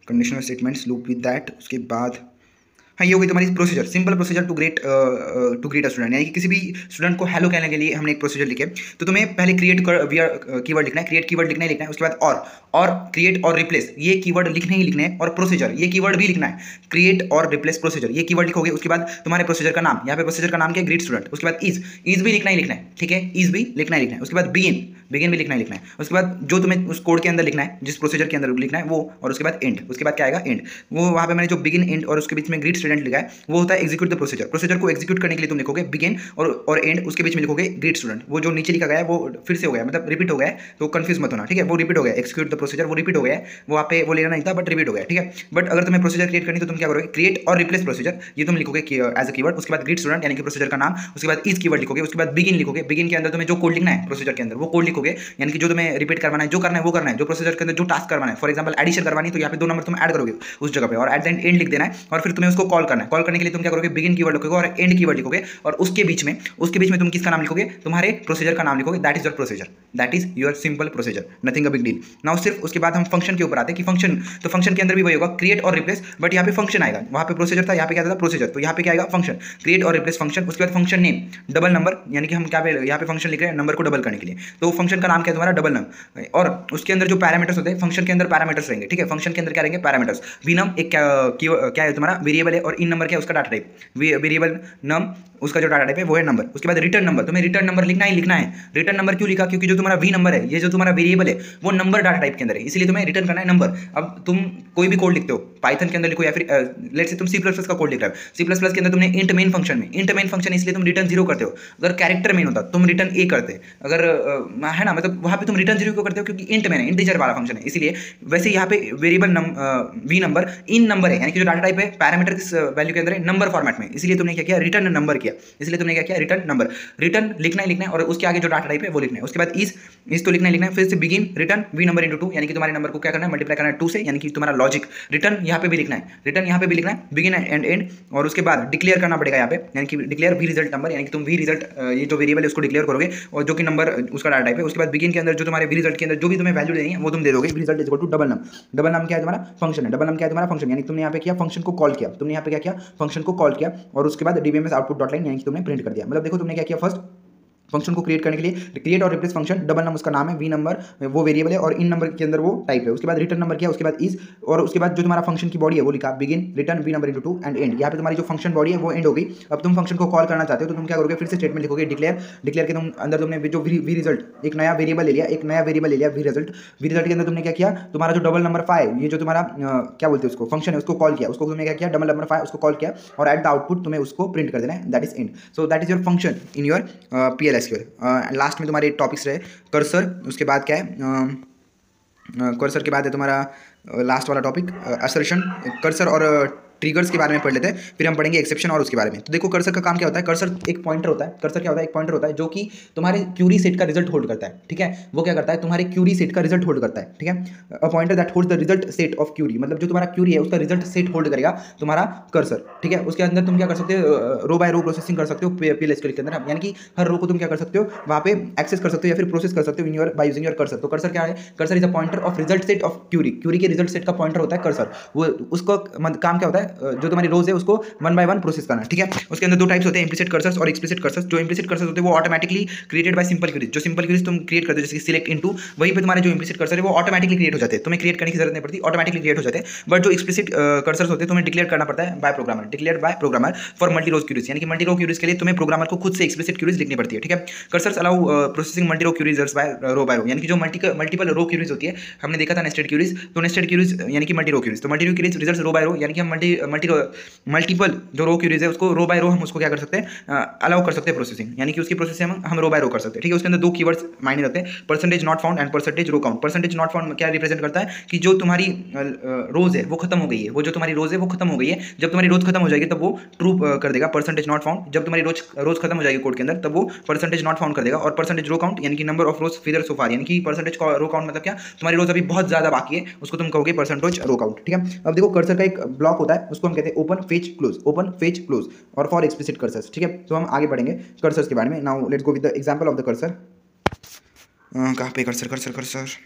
conditional statements, loop with that. उसके बाद हाँ, ये हो गई तुम्हारी procedure, simple procedure to grade a student, यानी कि किसी भी स्टूडेंट को हेलो कहने के लिए हमने एक प्रोसीजर लिखे। तो तुम्हें पहले क्रिएट कीवर्ड लिखना है, क्रिएट कीवर्ड लिखना है, उसके बाद और क्रिएट और रिप्लेस, ये कीवर्ड लिखने ही लिखने हैं, और प्रोसीजर ये कीवर्ड भी लिखना है, क्रिएट और रिप्लेस प्रोसीजर, ये कीवर्ड लिखोगे। उसके बाद तुम्हारे प्रोसीजर का नाम, यहाँ पे प्रोसीजर का नाम क्या है, ग्रेट स्टूडेंट। उसके बाद इज भी लिखना ही लिखना है, ठीक है, इज भी लिखना ही लिखना है। उसके बाद बिगिन भी लिखना ही लिखना है। उसके बाद जो तुम्हें उस कोड के अंदर लिखना है, जिस प्रोसीजर के अंदर लिखना है वो, और उसके बाद एंड। उसके बाद क्या आएगा, एंड। वो वहाँ पे मैंने जो बिगिन एंड और उसके बीच में ग्रेट स्टूडेंट लिखा है वो होता है एग्जीक्यूट द प्रोसीजर। प्रोसीजर को एग्जीक्यूट करने के लिए तुम लिखोगे बिगिन और एंड, उसके बीच में लिखोगे ग्रेट स्टूडेंट। वो जो नीचे लिखा गया है वो फिर से हो गया, मतलब रिपीट हो गया है, तो कंफ्यूज मत होना, ठीक है। वो रिपीट हो गया, एक्जीक्यूट द प्रोसीजर वो रिपीट हो गया है, वो वहाँ पे वो लेना नहीं था बट रिपीट हो गया, ठीक है। बट अगर तुम्हें प्रोसीजर क्रिएट करनी तो तुम क्या करोगे, क्रिएट और रिप्लेस प्रोसीजर, ये तुम लिखोगे एज अ कीवर्ड। उसके बाद ग्रेट स्टूडेंट यानी कि प्रोसीजर का नाम, उसके बाद इज कीवर्ड लिखोगे। उसके बाद बिगिन लिखोगे, बिगिन के अंदर तुम्हें जो कोड लिखना है प्रोसीजर के अंदर वो कोड लिखोगे, यानी कि जो तुम्हें रिपीट करवाना है, जो करना है वो करना है, जो प्रोसीजर के अंदर जो टास्क करवाना है। फॉर एग्जांपल एडिशन करवानी है तो यहाँ पे 2 नंबर तुम ऐड करोगे उस जगह पे, और एट द एंड लिख देना है, और फिर तुम्हें उसको कॉल करना है। कॉल करने के लिए तुम क्या करोगे, बिगिन कीवर्ड लिखोगे और एंड कीवर्ड लिखोगे, और उसके बीच में तुम किसका नाम लिखोगे, तुम्हारे प्रोसीजर का नाम लिखोगे। That is your procedure, that is your simple procedure, nothing a big deal. Now सिर्फ उसके बाद हम फंक्शन के ऊपर आते हैं कि फंक्शन, तो फंक्शन के अंदर भी वही होगा, क्रिएट और रिप्लेस, बट यहाँ पे फंक्शन आएगा, वहाँ पे प्रोसीजर था, यहाँ पे क्या था, प्रोसीजर, तो यहाँ पे क्या आएगा, function, create or replace function. उसके बाद फंक्शन नेम डबल नंबर, यानी कि हम क्या पे यहाँ पे फंक्शन लिख रहे हैं नंबर को डबल करने के लिए, तो फंक्शन का नाम क्या है तुम्हारा, डबल नम। और उसके अंदर जो पैरामीटर्स होते हैं, फंक्शन के अंदर पैरामीटर्स रहेंगे, ठीक है। फंक्शन के अंदर क्या रहेंगे, पैरामीटर्स। वीनम एक क्या है तुम्हारा, वेरिएबल है, और इन नंबर क्या है उसका डाटा टाइप, वेरिएबल नम उसका जो डाटा टाइप है वो है नंबर। उसके बाद रिटर्न नंबर, तुम्हें रिटर्न नंबर लिखना ही लिखना है। रिटर्न नंबर क्यों लिखा, क्योंकि जो तुम्हारा वी नंबर है, ये जो तुम्हारा वेरिएबल है वो नंबर डाटा टाइप के अंदर है, इसलिए तुम्हें रिटर्न करना है नंबर। अब तुम कोई भी कोड लिखते हो, पाइथन के अंदर लिखो या फिर लेट्स से तुम C++ का कोड लिख रहे हो, C++ के अंदर तुमने इंट मेन फंक्शन में, इंट मेन फंक्शन इसलिए तुम रिटर्न 0 करते हो। अगर कैरेक्टर मेन होता तुम रिटर्न ए करते, अगर है ना, मतलब वहाँ पे तुम रिटर्न 0 क्यों करते हो, क्योंकि इंट मेन है, इंटीजर वाला फंक्शन है, इसीलिए। वैसे यहाँ पे variable v number in number है, यानी कि जो डाटा टाइप है पैरामीटर किस वैल्यू के अंदर है, नंबर फॉर्मेट में, इसलिए तुमने क्या किया, रिटर्न नंबर किया, इसलिए तुमने क्या किया, रिटर्न नंबर। रिटर्न लिखना है और उसके आगे जो डाटा टाइप है वो लिखना है। उसके बाद इज तो लिखना है, फिर से begin return v number into 2, यानी कि तुम्हारे नंबर को क्या करना है, मल्टीप्लाई करना है 2 से, यानी कि तुम्हारा लॉजिक। रिटर्न यहाँ पे भी लिखना है, रिटर्न यहाँ पे भी लिखना है, बिगिन एंड एंड। और उसके बाद डिक्लेयर करना पड़ेगा यहाँ पे, यानी कि डिक्लेयर वी रिजल्ट नंबर, यानी कि तुम वी रिजल्ट ये जो वेरिएबल है उसको डिक्लेयर करोगे, और जो कि नंबर उसका डाटा टाइप है। उसके बाद बिगिन के अंदर जो तुम्हारे वी रिजल्ट के अंदर जो भी तुम्हें वैल्यू देनी है वो तुम दे दोगे। V result is equal to double num. Double num क्या है तुम्हारा, फंक्शन है। डबल नम क्या है तुम्हारा, फंक्शन, यानी तुमने यहाँ पे किया फंक्शन को कॉल किया, तुमने यहाँ पे क्या किया, फंक्शन को कॉल किया, और उसके बाद डीबीएमएस आउटपुट डॉट लाइन, यानी कि तुमने प्रिंट कर दिया। मतलब देखो तुमने क्या किया, फर्स्ट फंक्शन को क्रिएट करने के लिए create or replace function, double number उसका नाम है, वी नंबर वो वेरिएबल है और इन नंबर के अंदर वो टाइप है। उसके बाद रिटर्न नंबर क्या है, उसके बाद इज, और उसके बाद जो तुम्हारा फंक्शन की बॉडी है वो लिखा begin return v number into 2 end end. यहाँ पे तुम्हारी जो फंक्शन बॉडी है वो एंड हो गई। अब तुम फंक्शन को कॉल करना चाहते हो तो तुम क्या करोगे, फिर से स्टेटमेंट लिखोगे डिक्लेयर, डिक्लेयर के तुम अंदर तुमने जो वी रिजल्ट एक नया वेरिएबल ले लिया, एक नया वेरिएबल ले लिया वी रिजल्ट के अंदर तुमने क्या किया, तुम्हारा जो डबल नंबर 5 ये जो तुम्हारा क्या बोलते हैं उसको फंक्शन है उसको कॉल किया, उसको तुमने क्या किया डबल नंबर 5 उसको कॉल किया और एट द आउटपुट तुम्हें उसको प्रिंट कर देना है, that is and. So that is your function in your PL/SQL। Last में तुम्हारे टॉपिक्स रहे कर्सर, उसके बाद क्या है कर्सर के बाद है तुम्हारा लास्ट वाला टॉपिक असर्शन, कर्सर और ट्रिगर्स के बारे में पढ़ लेते हैं, फिर हम पढ़ेंगे एक्सेप्शन और उसके बारे में। तो देखो कर्सर का काम क्या होता है, कर्सर एक पॉइंटर होता है, कर्सर क्या होता है एक पॉइंटर होता है जो कि तुम्हारे क्यूरी सेट का रिजल्ट होल्ड करता है, ठीक है। वो क्या करता है तुम्हारे क्यूरी सेट का रिजल्ट होल्ड करता है, ठीक है। A pointer that holds the result set of query, मतलब जो तुम्हारा क्यूरी है उसका रिजल्ट सेट होल्ड करेगा तुम्हारा कर्सर, ठीक है। उसके अंदर तुम क्या कर सकते हो, रो बाय रो प्रोसेसिंग कर सकते हो PL/SQL के अंदर, यानी कि हर रो को तुम क्या कर सकते हो वहाँ पे एक्सेस कर सकते हो या फिर प्रोसेस कर सकते हो in your by using your cursor. तो कर्सर क्या है, cursor is a pointer of result set of query, query के रिजल्ट सेट का पॉइंटर होता है कर्सर। वो उसको काम क्या होता है, जो तुम्हारी रोज है उसको वन बाय वन प्रोसेस करना, ठीक है। उसके अंदर दो टाइप्स होते हैं, इम्प्लिसिट कर्सर्स और एक्सप्लिसिट कर्सर्स। जो इम्प्लिसिट कर्सर्स होते हैं वो automatically created by simple queries, जो सिंपल क्यूरीज तुम क्रिएट करते हो जैसे कि सिलेक्ट इनटू, वहीं पे तुम्हारे जो इम्प्लिसिट कर्सर है वो ऑटोमेटिकली क्रिएट हो जाते हैं, तुम्हें क्रिएट करने की जरूरत नहीं पड़ती, ऑटोमेटिकली क्रिएट हो जाते हैं। बट जो एक्सप्लिसिट कर्सर्स होते हैं तुम्हें डिक्लेयर करना पड़ता है by programmer, declare by programmer for multi rows queries, यानी कि मल्टी रो क्यूरीज के लिए तुम्हें प्रोग्रामर को खुद से एक्सप्लिसिट क्यूरीज लिखनी पड़ती है, ठीक है। कर्सर्स अलाउ प्रोसेसिंग मल्टी रो क्यूरीज बाय रो, यानी कि जो मल्टीपल रो क्यूरीज होती है, हमने देखा था नेस्टेड क्यूरीज, तो नेस्टेड क्यूरीज यानी कि मल्टी रो क्यूरीज, तो मल्टी रो क्यूरीज रिजल्ट्स रो बाय रो, यानी कि हम मल्टीपल जो रो क्यूरीज है उसको रो बाय रो हम उसको क्या कर सकते हैं अलाउ कर सकते हैं प्रोसेसिंग, यानी कि उसकी प्रोसेस हम रो बाय रो कर सकते हैं, ठीक है। उसके अंदर दो कीवर्ड्स मायने रखते हैं, percentage not found and percentage row count. Percentage not found क्या रिप्रेजेंट करता है कि जो तुम्हारी रोज है वो खत्म हो गई है, वो जो तुम्हारी रोज है वो खत्म हो गई है, जब तुम्हारी रोज खत्म हो जाएगी तब वो ट्रू कर देगा परसेंटेज नॉट फाउंड, जब तुम्हारी रोज खत्म हो जाएगी कोड के अंदर तब वो परसेंटेज नॉट फाउंड कर देगा। और परसेंटेज रो काउंट यानी कि number of rows figure so far, यानी कि परसेंटेज रो काउंट मतलब क्या, तुम्हारी रोज अभी बहुत ज्यादा बाकी है उसको तुम कहोगे परसेंटेज रो काउंट, ठीक है। अब देखो कर्सर का एक ब्लॉक होता है उसको हम कहते हैं open fetch close, open fetch close और फॉर एक्सप्लिसिट कर्सर्स, ठीक है। तो हम आगे बढ़ेंगे कर्सर्स के बारे में। Now let's go with the example of the cursor. कहाँ पे कर्सर कर्सर कर्सर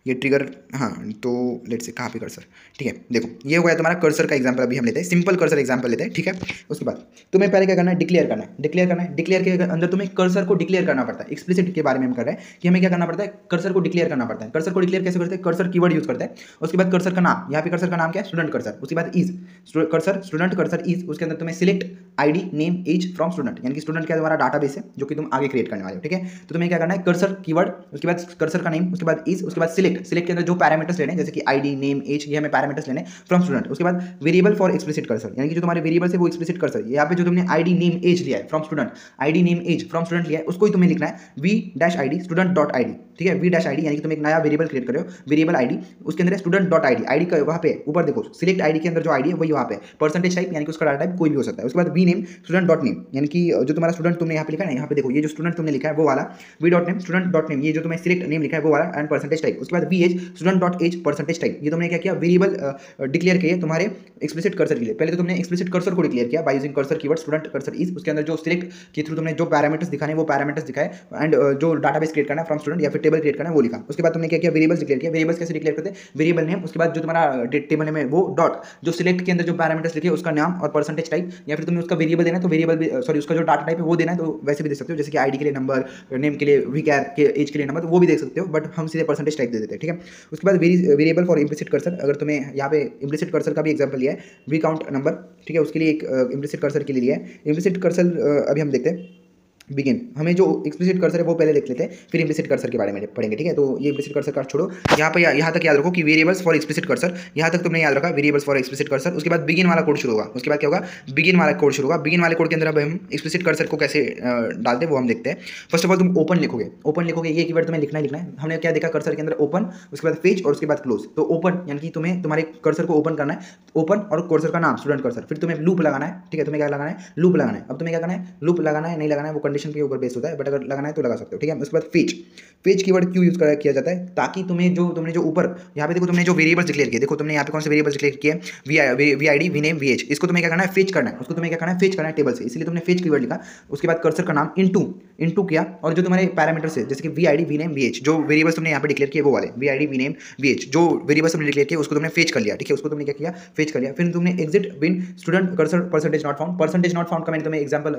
ये ट्रिगर, हाँ तो लेट्स से कहाँ पे कर्सर, ठीक है। देखो ये हो गया तुम्हारा कर्सर का एग्जांपल, अभी हम लेते हैं सिंपल कर्सर एग्जांपल लेते हैं, ठीक है। उसके बाद तुम्हें पहले क्या करना है, डिक्लेयर करना है, डिक्लेयर करना है। डिक्लेयर के अंदर तुम्हें कर्सर को डिक्लेयर करना पड़ता है, एक्सप्लिसिट के बारे में हम कर रहे हैं कि हमें क्या करना पड़ता है, कर्सर को डिक्लेयर करना पड़ता है। कर्सर को डिक्लेयर कैसे करते हैं, कर्सर कीवर्ड यूज करते हैं। उसके बाद कर्सर का नाम, यहाँ पे कर्सर का नाम क्या है, स्टूडेंट कर्सर। उसके बाद is cursor, student cursor is, उसके अंदर तुम्हें select ID name age from student, यानी कि स्टूडेंट क्या तुम्हारा डाटाबेस है जो कि तुम आगे क्रिएट करने वाले हो, ठीक है। तो तुम्हें क्या करना है, कर्सर कीवर्ड, उसके बाद कर्सर का नेम, उसके बाद इज, उसके बाद सिलेक्ट, सिलेक्ट के अंदर जो पैरामीटर्स लेने जैसे कि ID नेम एज ये हमें पैरामीटर्स लेने फ्रॉम स्टूडेंट। उसके बाद वेरिएबल फॉर एक्सप्लिसिट कर्सर, यानी कि जो तुम्हारे वेरिएबल है वो एक्सप्लिसिट कर्सर, यहाँ पे जो तुमने ID नेम एज लिया है from student, ID name age from student लिया है उसको ही तुम्हें लिखना है v-id student.id, ठीक है। v-id यानी कि तुम एक नया वेरिएबल क्रिएट कर रहे हो, वेरिएबल ID उसके अंदर student.id, ID का वहाँ पे ऊपर देखो सिलेक्ट ID के अंदर जो ID है वही वहाँ पे परसेंटेज टाइप, यानी कि उसका डाटा टाइप कोई भी हो सकता है। उसके बाद v नेम student.name, यानी कि जो तुम्हारा स्टूडेंट तुमने यहाँ पे लिखा है ना, यहाँ पे देखो ये जो स्टूडेंट तुमने लिखा है वो वाला v.name student.name, ये जो तुम्हें सिलेक्ट नेम लिखा है वो वाला एंड परसेंटेज टाइप। उसके बाद vh student.age परसेंटेज टाइप, ये तुमने क्या किया वेरिएबल डिक्लेयर किए तुम्हारे एक्सप्लिसिट कर्सर के लिए। पहले तो तुमने एक्सप्लिसिट कर्सर को डिक्लेयर किया by using cursor keyword student cursor is, उसके अंदर जो सिलेक्ट के थ्रू तुमने जो पैरामीटर्स दिखाने वो पैरामीटर्स दिखाए एंड जो डाटाबेस क्रिएट करना है फ्रॉम स्टूडेंट या फिर टेबल क्रिएट करना है वो लिखा। उसके बाद तुमने क्या किया, वेरिएबल्स डिक्लेयर किया। वेरिएबल्स कैसे डिक्लेयर करते हैं, वेरिएबल नेम, उसके बाद जो तुम्हारा टेबल नेम है वो डॉट, जो सिलेक्ट के अंदर जो पैरामीटर्स लिखे उसका नाम और परसेंटेज टाइप, या फिर तुम्हें उसका वेरिएबल देना है तो वेरिएबल भी सॉरी उसका जो डाटा टाइप है वो देना है तो वैसे भी दे सकते हो, जैसे कि ID के लिए नंबर, नेम के लिए वीकैर के एज के लिए नंबर, तो वो भी देख सकते हो, बट हम सीधे परसेंटेज टाइप दे देते हैं, ठीक है। उसके बाद वेरिएबल फॉर इम्प्लिसिट कर्सर, अगर तुम्हें यहाँ पे इम्प्लिसिट कर्सर का भी एग्जांपल लिया है वी काउंट नंबर, ठीक है, उसके लिए एक इम्प्लिसिट कर्सर के लिए लिया है। इम्प्लिसिट कर्सर अभी हम देखते हैं बिगिन, हमें जो एक्सप्लिसिट कर्सर है वो पहले देख लेते हैं फिर इम्प्लिसिट कर्सर के बारे में पढ़ेंगे, ठीक है। तो ये इम्प्लिसिट कर्सर का छोड़ो, यहाँ पे यहाँ तक याद रखो कि वेरिएबल्स फॉर एक्सप्लिसिट कर्सर, यहाँ तक तुमने याद रखा वेरिएबल्स फॉर एक्सप्लिसिट कर्सर। उसके बाद बिगिन वाला कोड शुरू होगा, उसके बाद क्या होगा, बिगिन वाला कोड शुरू होगा। बिगिन वाले कोड के अंदर अब हम एक्सप्लिसिट कर्सर को कैसे डालते हैं वो हम देखते हैं। फर्स्ट ऑफ ऑल तुम ओपन लिखोगे, ओपन लिखोगे, ये कीवर्ड तुम्हें लिखना ही लिखना है। हमने क्या देखा कर्सर के अंदर ओपन, उसके बाद फेच और उसके बाद क्लोज। तो ओपन यानी कि तुम्हें तुम्हारे कर्सर को ओपन करना है, ओपन और कर्सर का नाम स्टूडेंट कर्सर, फिर तुम्हें लूप लगाना है, ठीक है, तुम्हें क्या लगाना है, लूप लगाना है। अब तुम्हें क्या करना है, लूप लगाना है नहीं लगाना है वो कंडीशन के ऊपर बेस्ड होता है, बट अगर लगाना है तो लगा सकते हो, ठीक है। उसके बाद फेच, फेच कीवर्ड क्यों यूज किया जाता है, ताकि तुमने जो ऊपर यहाँ पे देखो तुमने जो वेरिएबल्स डिक्लेयर किए, देखो तुमने यहाँ पे कौन से वेरिएबल्स डिक्लेयर किए, v I D, v name, v H, इसको तुम्हें क्या करना है, फेच करना है, उसको तुम्हें क्या करना है, फेच करना है टेबल से, इसलिए तुमने फेच कीवर्ड लिखा। उसके बाद कर्सर का नाम इनटू किया, और जो तुम्हारे पैरामीटर्स है जैसे कि v I D, v name, v H, जो वेरिएबल्स तुमने यहाँ पे डिक्लेयर किए वो वाले v I D, v name, v H, जो वेरिएबल्स तुमने डिक्लेयर किए उसको तुमने फेच कर लिया, ठीक है। उसको तुमने क्या किया, फेच कर लिया। फिर तुमने exit when student cursor percentage not found, percentage not found का मैंने तुम्हें एग्जांपल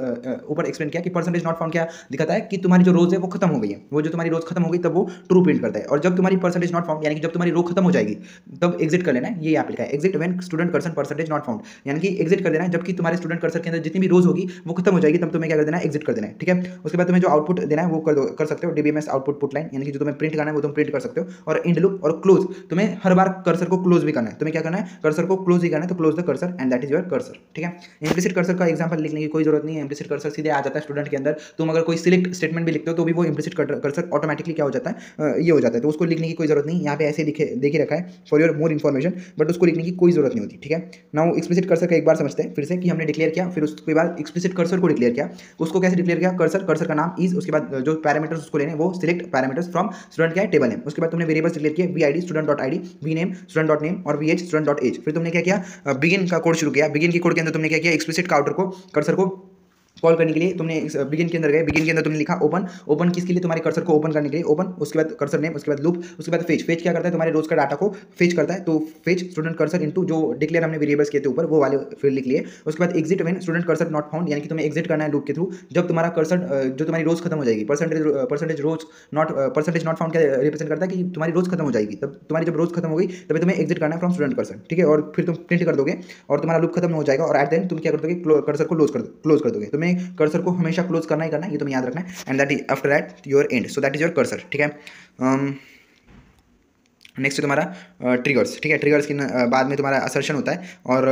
ऊपर एक्सप्लेन किया कि परसेंटेज नॉट फाउंड क्या दिखाता है कि तुम्हारी जो रोज है वो खत्म हो गई है, वो जो तुम्हारी रोज खत्म हो गई तब वो ट्रू प्रिंट करता है। और जब तुम्हारी परसेंटेज नॉट फाउंड यानी कि जब तुम्हारी रो खत्म हो जाएगी तब एग्जिट कर लेना है, ये यहाँ पे लिखा है exit when student cursor percentage not found, यानी कि एग्जिट कर देना है जबकि तुम्हारे स्टूडेंट कर्सर के अंदर जितनी भी रोज होगी वो खत्म हो जाएगी, तब तुम्हें क्या कर देना है, एग्जिट कर देना है, ठीक है। उसके बाद तुम्हें जो आउटपुट देना है वो कर सकते हो, डीबीएमएस आउटपुट पुट लाइन, यानी कि जो तुम्हें प्रिंट करना है वो तुम प्रिंट कर सकते हो। और इंड लूप और क्लोज, तुम्हें हर बार कर्सर को क्लोज भी करना है, तुम्हें क्या करना है, कर्सर को क्लोज ही करना है, तो close the cursor and that is your cursor, ठीक है। इम्प्लिसिट कर्सर का एग्जांपल लिखने की कोई जरूरत नहीं है, इम्प्लिसिट कर्सर सीधे आ जाता है स्टूडेंट के अंदर। तुम अगर कोई सिलेक्ट स्टेटमेंट भी लिखते हो तो भी वो इम्प्लिसिट कर्सर ऑटोमेटिकली क्या हो जाता है, ये हो जाता है, तो उसको लिखने की कोई जरूरत नहीं, यहाँ पे ऐसे देखे रखा है for your more information, but उसको लिखने की कोई जरूरत नहीं होती, ठीक है। नाउ एक्सप्लिसिट कर्सर का एक बार समझते हैं फिर से कि हमने डिक्लेयर किया, फिर उसके बाद एक्सप्लिसिट कर्सर को डिक्लेयर किया, उसको कैसे डिक्लेयर किया, कर्सर का नाम इज, उसके बाद जो पैरामीटर्स उसको लेने वो सिलेक्ट पैरामीटर्स फ्रॉम स्टूडेंट क्या है, टेबल नेम। उसके बाद तुमने वेरिएबल्स डिक्लेयर किए, v I D student dot I D, v name student dot name, और v H student dot age. फिर तुमने क्या किया, बिगिन का कोड शुरू किया, बिगिन की कोड के अंदर तुमने क्या किया, एक्सप्लिसिट काउंटर को कर्सर को कॉल करने के लिए तुमने बिगिन के अंदर गए, बिगिन के अंदर तुमने लिखा ओपन किसके लिए, तुम्हारे कर्सर को ओपन करने के लिए ओपन, उसके बाद कर्सर नेम, उसके बाद लूप, उसके बाद फेच क्या करता है, तुम्हारे रोज का डाटा को फेच करता है, तो फेच स्टूडेंट कर्सर इनटू जो डिक्लेयर हमने वेरिएबल्स किए थे ऊपर वो वाले फिर लिख लिए। उसके बाद exit when student cursor not found, यानी कि तुम्हें एग्जिट करना है लूप के थ्रू जब तुम्हारा कर्सर जो तुम्हारी रोज खत्म हो जाएगी, परसेंटेज नॉट फाउंड क्या रिप्रेजेंट करता है कि तुम्हारी रोज खत्म हो जाएगी, तब तुम्हारी जब रोज खत्म हो गई तभी तुम्हें एग्जिट करना है फ्रॉम स्टूडेंट कर्सर, ठीक है। और फिर तुम प्रिंट कर दोगे और तुम्हारा लूप खत्म हो जाएगा, और एट द एंड तुम क्या कर दोगे, कर्सर को क्लोज कर दोगे। तुम्हें कर्सर को हमेशा क्लोज करना ही करना है, ये तुम्हें याद रखना है, and that is after that your and, so that is your cursor, ठीक है। नेक्स्ट है तुम्हारा ट्रिगर्स, ठीक है। ट्रिगर्स के बाद में तुम्हारा असर्शन होता है और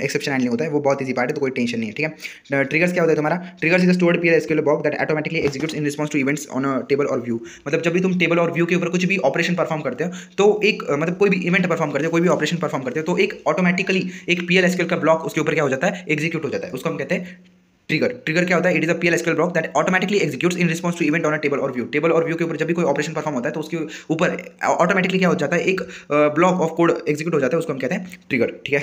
एक्सेप्शन हैंडलिंग होता है, वो बहुत इजी पार्ट है, तो कोई टेंशन नहीं है, ठीक है। ट्रिगर्स क्या होता है तुम्हारा, triggers is a stored PL/SQL block that automatically executes in response to events on a table or view. मतलब जब भी तुम टेबल और व्यू के ऊपर कुछ भी ऑपरेशन परफॉर्म करते हो, तो एक मतलब कोई भी इवेंट परफॉर्म करते हो, कोई भी ऑपरेशन परफॉर्म करते हो, तो एक ऑटोमेटिकली एक PL/SQL का ब्लॉक उसके ऊपर क्या हो जाता है, एग्जीक्यूट हो जाता है, उसको हम कहते हैं ट्रिगर क्या होता है, it is a PL/SQL block that automatically executes in response to event on a table or view के ऊपर जब भी कोई ऑपरेशन परफॉर्म होता है तो उसके ऊपर ऑटोमेटिकली क्या हो जाता है, एक ब्लॉक ऑफ कोड एग्जीक्यूट हो जाता है, उसको हम कहते हैं ट्रिगर, ठीक है।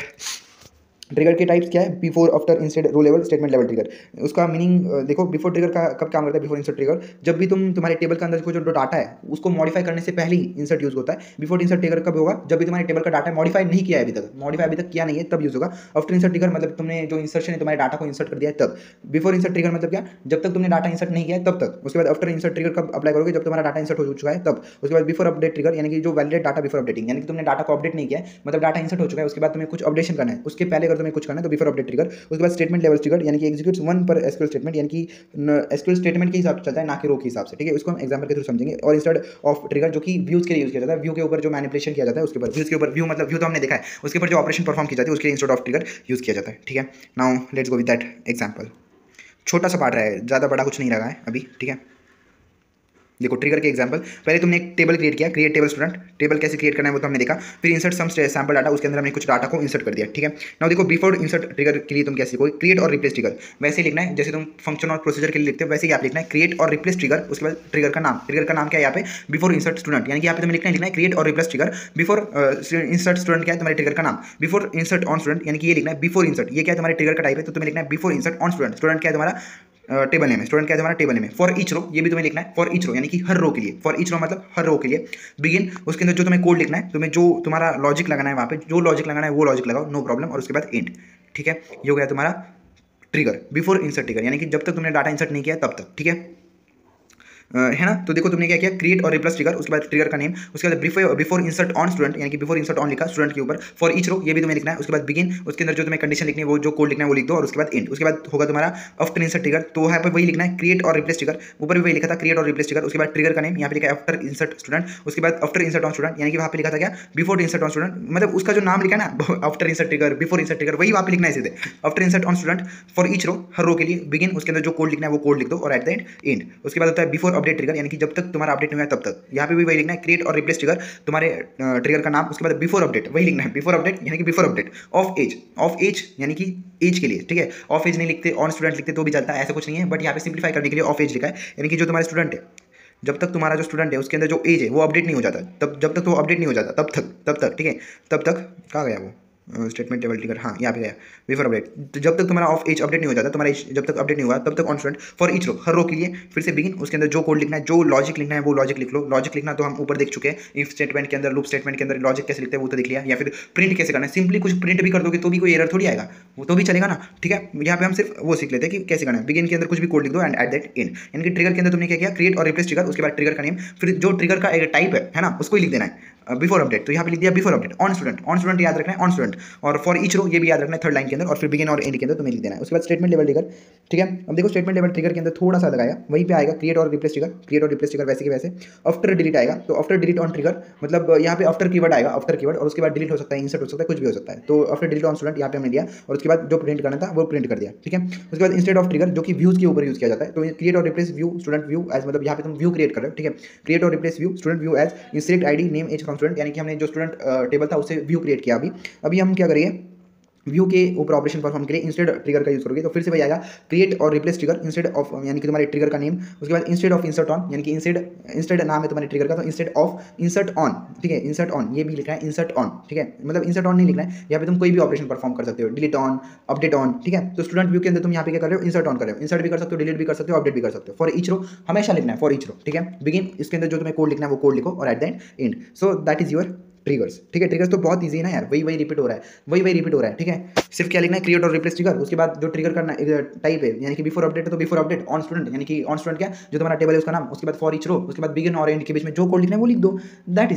ट्रिगर के टाइप्स क्या है, बिफोर, आफ्टर, इंस्टेड, रो लेवल, स्टेटमेंट लेवल ट्रिगर। उसका मीनिंग देखो, बिफोर ट्रिगर का कब काम करता है, बिफोर इंसर्ट ट्रिगर जब भी तुम्हारे टेबल के अंदर जो डाटा है उसको मॉडिफाई करने से पहले ही इंसर्ट यूज होता है। बिफोर इंसर्ट ट्रिगर कब होगा, जब भी तुम्हारे टेबल का डाटा मॉडिफाई नहीं किया है, मॉडिफाई अभी तक किया नहीं है, तब यूज होगा। आफ्टर इंसर्ट ट्रिगर मतलब तुमने जो इंसर्शन है तुम्हारे डाटा को इंसर्ट कर दिया है तब। बिफोर इंसर्ट ट्रिगर मतलब क्या, जब तक तुमने डाटा इंसर्ट नहीं किया है तब तक। उसके बाद आफ्टर इंसर्ट ट्रिगर कब अप्लाई करोगे, जब तुम्हारा डाटा इंसर्ट हो चुका है तब। उसके बाद बिफोर अपडेट ट्रिगर यानी कि जो वैलिडेट डाटा बिफोर अपडेटिंग, यानी कि तुमने डाटा को अपडेट नहीं किया है, मतलब डाटा इंसर्ट हो चुका है, उसके बाद तुम्हें कुछ अपडेशन करना है, उसके पहले अगर तुम्हें कुछ करना है तो बिफोर अपडेट ट्रिगर। उसके बाद स्टेटमेंट लेवल ट्रिगर यानी कि एग्जीक्यूट्स वन पर एसक्यूएल स्टेटमेंट, यानी कि एसक्यूएल स्टेटमेंट के हिसाब से चलता है, ना कि रो के हिसाब से, ठीक है। उसको हम एग्जांपल के थ्रू समझेंगे। और इंस्टेड ऑफ ट्रिगर जो कि व्यूज के लिए यूज किया जाता है, व्यू के ऊपर जो मैनिपुलेशन किया जाता है उसके ऊपर, व्यूज के ऊपर, व्यू मतलब व्यू तो हमने देखा है, उसके ऊपर जो ऑपरेशन परफॉर्म की जाती है उसके लिए इंस्टेड ऑफ ट्रिगर यूज किया जाता है, ठीक है। Now let's go with that example. छोटा सा पार्ट रहा है, ज़्यादा बड़ा कुछ नहीं लगा है अभी, ठीक है। देखो ट्रिगर के एग्जांपल, पहले तुमने एक टेबल क्रिएट किया, क्रिएट टेबल स्टूडेंट, टेबल कैसे क्रिएट करना है वो तो हमने देखा। फिर इंसर्ट सम सैंपल डाटा, उसके अंदर हमने कुछ डाटा को इंसर्ट कर दिया, ठीक है। नाउ देखो बिफोर इंसर्ट ट्रिगर के लिए तुम कैसे कोई क्रिएट और रिप्लेस ट्रिगर वैसे ही लिखना है जैसे तुम फंक्शन और प्रोसीजर के लिए लिखते हो, वैसे ही आप लिखना है क्रिएट और रिप्लेस ट्रिगर। उसके बाद ट्रिगर का नाम क्या है यहाँ पे, बिफोर इंसर्ट स्टूडेंट, यानी कि यहाँ पे तुम्हें लिखना है create or replace trigger. Before insert student क्या है तुम्हारे ट्रिगर का नाम, बिफोर इंसर्ट ऑन स्टूडेंट, यानी कि ये लिखना है बिफोर इंसर्ट, ये क्या है तुम्हारे ट्रिगर का टाइप है, तो तुम्हें लिखना है before insert on student. Student क्या है तुम्हारा टेबल नेम है, स्टूडेंट क्या है तुम्हारा टेबल नेम है। फॉर ईच रो, ये भी तुम्हें लिखना है फॉर ईच रो, यानी कि हर रो के लिए, फॉर ईच रो मतलब हर रो के लिए। बिगिन, उसके अंदर जो तुम्हें कोड लिखना है, तुम्हें जो तुम्हारा लॉजिक लगाना है वहाँ पे, जो लॉजिक लगाना है वो लॉजिक लगाओ, नो प्रॉब्लम। और उसके बाद एंड, ठीक है। ये हो गया तुम्हारा ट्रिगर, बिफोर इंसर्ट ट्रिगर, यानी कि जब तक तुमने डाटा इंसर्ट नहीं किया तब तक, ठीक है, है ना। तो देखो तुमने क्या किया, क्रिएट और रिप्लेस ट्रिगर, उसके बाद ट्रिगर का नेम, उसके बाद बिफोर इंसर्ट ऑन स्टूडेंट, यानी कि बिफोर इंसर्ट ऑन लिखा स्टूडेंट के ऊपर। फॉर ईच रो, ये भी तुम्हें लिखना है। उसके बाद बिगिन, उसके अंदर जो तुम्हें कंडीशन लिखनी है वो जो कोड लिखना है वो लिख दो, और उसके बाद एंड। उसके बाद होगा तुम्हारा आफ्टर इंसर्ट ट्रिगर, तो यहाँ पर वही लिखना है क्रिएट और रिप्लेस ट्रिगर, ऊपर भी वही लिखा था क्रिएट और रिप्लेस ट्रिगर। उसके बाद ट्रिगर का नेम यहाँ पे लिखा है आफ्टर इंसर्ट स्टूडेंट, उसके बाद आफ्टर इंसर्ट ऑन स्टूडेंट, यानी कि वहाँ पे लिखा था क्या, बिफोर इंसर्ट ऑन स्टूडेंट, मतलब उसका जो नाम लिखा है ना after insert trigger, before insert trigger, वही वहाँ पे लिखना है सीधे, after insert on student. For each row, हर रो के लिए बिगिन, उसके अंदर जो कोड लिखना है वो कोड लिख दो, और एट द एंड। उसके बाद होता है बिफोर अपडेट ट्रिगर, यानी कि जब तक तुम्हारा अपडेट नहीं हुआ है तब तक। यहाँ पे भी वही लिखना है, क्रिएट और रिप्लेस ट्रिगर, तुम्हारे ट्रिगर का नाम, उसके बाद बिफोर अपडेट वही लिखना है, बिफोर अपडेट यानी कि बिफोर अपडेट ऑफ एज यानी कि एज के लिए, ठीक है। ऑफ एज नहीं लिखते, ऑन स्टूडेंट लिखते तो भी चलता है, ऐसा कुछ नहीं है, बट यहाँ पे सिंप्लीफाई करने के लिए ऑफ एज लिखा है, यानी कि जो तुम्हारे स्टूडेंट है, जब तक तुम्हारा जो स्टूडेंट है उसके अंदर जो एज है वो अपडेट नहीं हो जाता, तब जब तक वो अपडेट नहीं हो जाता तब तक, ठीक है। तब तक कहाँ गया वो स्टेटमेंट टेबल ट्रिगर, हाँ यहाँ पे गया बिफोर अपडेट। तो जब तक तुम्हारा ऑफ एज अपडेट नहीं हो जाता, तुम्हारा age जब तक अपडेट नहीं हुआ तब तक on student for each row, हर रो के लिए फिर से बिगिन, उसके अंदर जो कोड लिखना है, जो लॉजिक लिखना है वो लॉजिक लिख लो। लॉजिक लिखना तो हम ऊपर देख चुके हैं, इफ स्टेटमेंट के अंदर, लूप स्टेटमेंट के अंदर लॉजिक कैसे लिखते हैं वो तो देख लिया, या फिर प्रिंट कैसे करना है, सिंपली कुछ प्रिंट भी कर दोगे तो भी कोई एरर थोड़ी आएगा, वो तो भी चलेगा ना, ठीक है। यहाँ पे हम सिर्फ वो सीख लेते हैं कि कैसे करना है। बिगिन के अंदर कुछ भी कोड लिख दो एंड एट दैट एंड, यानी कि ट्रिगर के अंदर तुमने क्या किया, क्रिएट और रिप्लेस ट्रिगर, उसके बाद ट्रिगर का नेम, फिर जो ट्रिगर का एक टाइप है ना, उसको ही लिख देना है बिफोर अपडेट। तो यहाँ पे लिख दिया बिफोर अपडेट ऑन स्टूडेंट याद रखना है, ऑन स्टूडेंट, और फॉर ईच रो ये भी याद रखना है थर्ड लाइन के अंदर, और फिर बिगिन और एंड के अंदर तुम्हें लिख देना है। उसके बाद स्टेटमेंट लेवल ट्रिगर, ठीक है। अब देखो स्टेटमेंट लेवल ट्रिगर के अंदर थोड़ा सा लगाया, वहीं पे आएगा create or replace trigger, create or replace trigger वैसे के वैसे। आफ्टर डिलीट आएगा, तो आफ्टर डिलीट ऑन ट्रिगर, मतलब यहाँ पे आफ्टर कीवर्ड आएगा, आफ्टर कीवर्ड, और उसके बाद डिलीट हो सकता है, इंसर्ट हो सकता है, कुछ भी हो सकता है। तो आफ्टर डिलीट ऑन स्टूडेंट यहाँ पे हमने लिया, और उसके बाद जो प्रिंट करना था वो प्रिंट कर दिया, ठीक है। उसके बाद इंस्टेड ऑफ ट्रिगर, जो कि व्यूज के ऊपर यूज किया जाता है, तो create or replace view student view as, मतलब यहाँ पे तुम व्यू क्रिएट कर रहे हो, ठीक है। Create or replace view student view as insert ID name age from student, यानी कि हमने जो स्टूडेंट टेबल था उससे व्यू क्रिएट किया। अभी हम क्या करेंगे, व्यू के ऊपर ऑपरेशन परफॉर्म करें, इंस्टेड ट्रिगर का यूज करोगे, तो फिर से वही आएगा create or replace trigger, instead of यानी कि तुम्हारे ट्रिगर का नेम, उसके बाद इंस्टेड ऑफ इंसर्ट ऑन, यानी कि इंस्टेड नाम है तुम्हारे ट्रिगर का, तो इंस्टेड ऑफ इंसर्ट ऑन, ठीक है। इंसर्ट ऑन ये भी लिखा है, इंसर्ट ऑन, ठीक है, मतलब इंसर्ट ऑन नहीं लिखना है, यहाँ पे तुम कोई भी ऑपरेशन परफॉर्म कर सकते हो, डिलीट ऑन, अपडेट ऑन, ठीक है। तो स्टूडेंट व्यू के अंदर तुम यहाँ पे क्या कर रहे हो, इंसर्ट ऑन कर रहे हो, इंसर्ट भी कर सकते हो, डिलीट भी कर सकते हो, अपडेट भी कर सकते हो। फॉर ईच रो हमेशा लिखना है, फॉर ईच रो, ठीक है। बिगिन इसके अंदर जो तुम्हें कोड लिखना है वो कोड लिखो, और at the end, so that is your triggers, ठीक है। ट्रिगर्स तो बहुत इजी है ना यार, वही रिपीट हो रहा है, वही रिपीट हो रहा है, ठीक है। सिर्फ क्या लिखना है, क्रिएट और रिप्लेस ट्रिगर, उसके बाद जो ट्रिगर करना टाइप है, यानी कि बिफोर अपडेट है तो बिफोर अपडेट ऑन स्टूडेंट, यानी कि ऑन स्टूडेंट क्या जो तुम्हारा टेबल है उसका नाम, उसके बाद फॉर ईच रो, उसके बाद बिगिन और एंड के बीच में जो कोड लिखना है वो लिख दो, that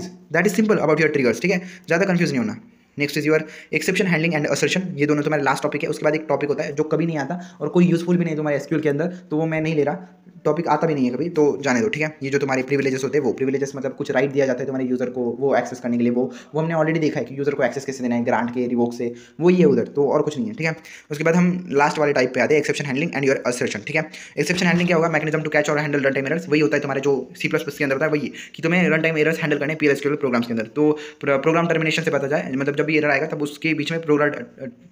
is simple about your triggers, ठीक है। ज़्यादा कंफ्यूज नहीं होना। Next is your exception handling and assertion, ये दोनों तुम्हारे लास्ट टॉपिक है। उसके बाद एक टॉपिक होता है जो कभी नहीं आता और कोई यूजफुल भी नहीं तुम्हारे एसक्यूएल के अंदर, तो वो मैं नहीं ले रहा, टॉपिक आता भी नहीं है कभी, तो जाने दो, ठीक है। ये जो तुम्हारे प्रिविलेजेस होते हैं, वो प्रिविलेजेस मतलब कुछ राइट दिया जाता है तुम्हारे यूजर को वो एक्सेस करने के लिए, वो हमने ऑलरेडी देखा है कि यूजर को एक्सेस कैसे देना है, ग्रांट के, रिवोक से, वो ही है उधर, तो और कुछ नहीं है, ठीक है। उसके बाद हम लास्ट वाले टाइप पे आते हैं, exception handling and your assertion, ठीक है। एक्सेप्शन हैंडलिंग क्या होगा, मैकेनिज्म टू कैच और हैंडल रन टाइम एरर्स, वही होता है तुम्हारे जो C++ के अंदर होता है, वही कि तुम्हें रन टाइम एरर्स हैंडल करने PLSQL प्रोग्राम्स के अंदर। तो प्रोग्राम टर्मिनेशन से बचा जाए, मतलब जब भी एरर आएगा तब उसके बीच में प्रोग्राम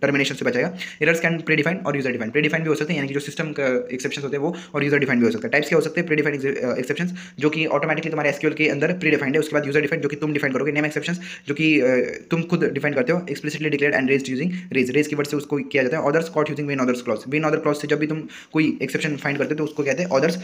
टर्मिनेशन से बचाएगा। एरर्स कैन प्रीडिफाइन और यूजर डिफाइन, प्रीडिफाइन भी हो सकते हैं, यानी कि जो सिस्टम का एक्सेप्शन होते हैं वो, और यूजर डिफाइन भी हो सकता है। टाइप्स क्या हो सकते हैं, प्रीडिफाइन एक्सेप्शंस जो कि ऑटोमेटिकली तुम्हारे एसक्यूएल के अंदर प्री डिफाइंड है, उसके बाद यूजर डिफाइंड जो कि तुम डिफाइन करोगे, नेम एक्सेप्शंस जो कि तुम खुद डिफाइन करते हो, explicitly declared and raised using raise keyword से उसको किया जाता है। Others caught using when others clause, when other clause से जब भी तुम कोई एक्सेप्शन फाइंड करते हो तो उसको कहते हैं ऑदर्स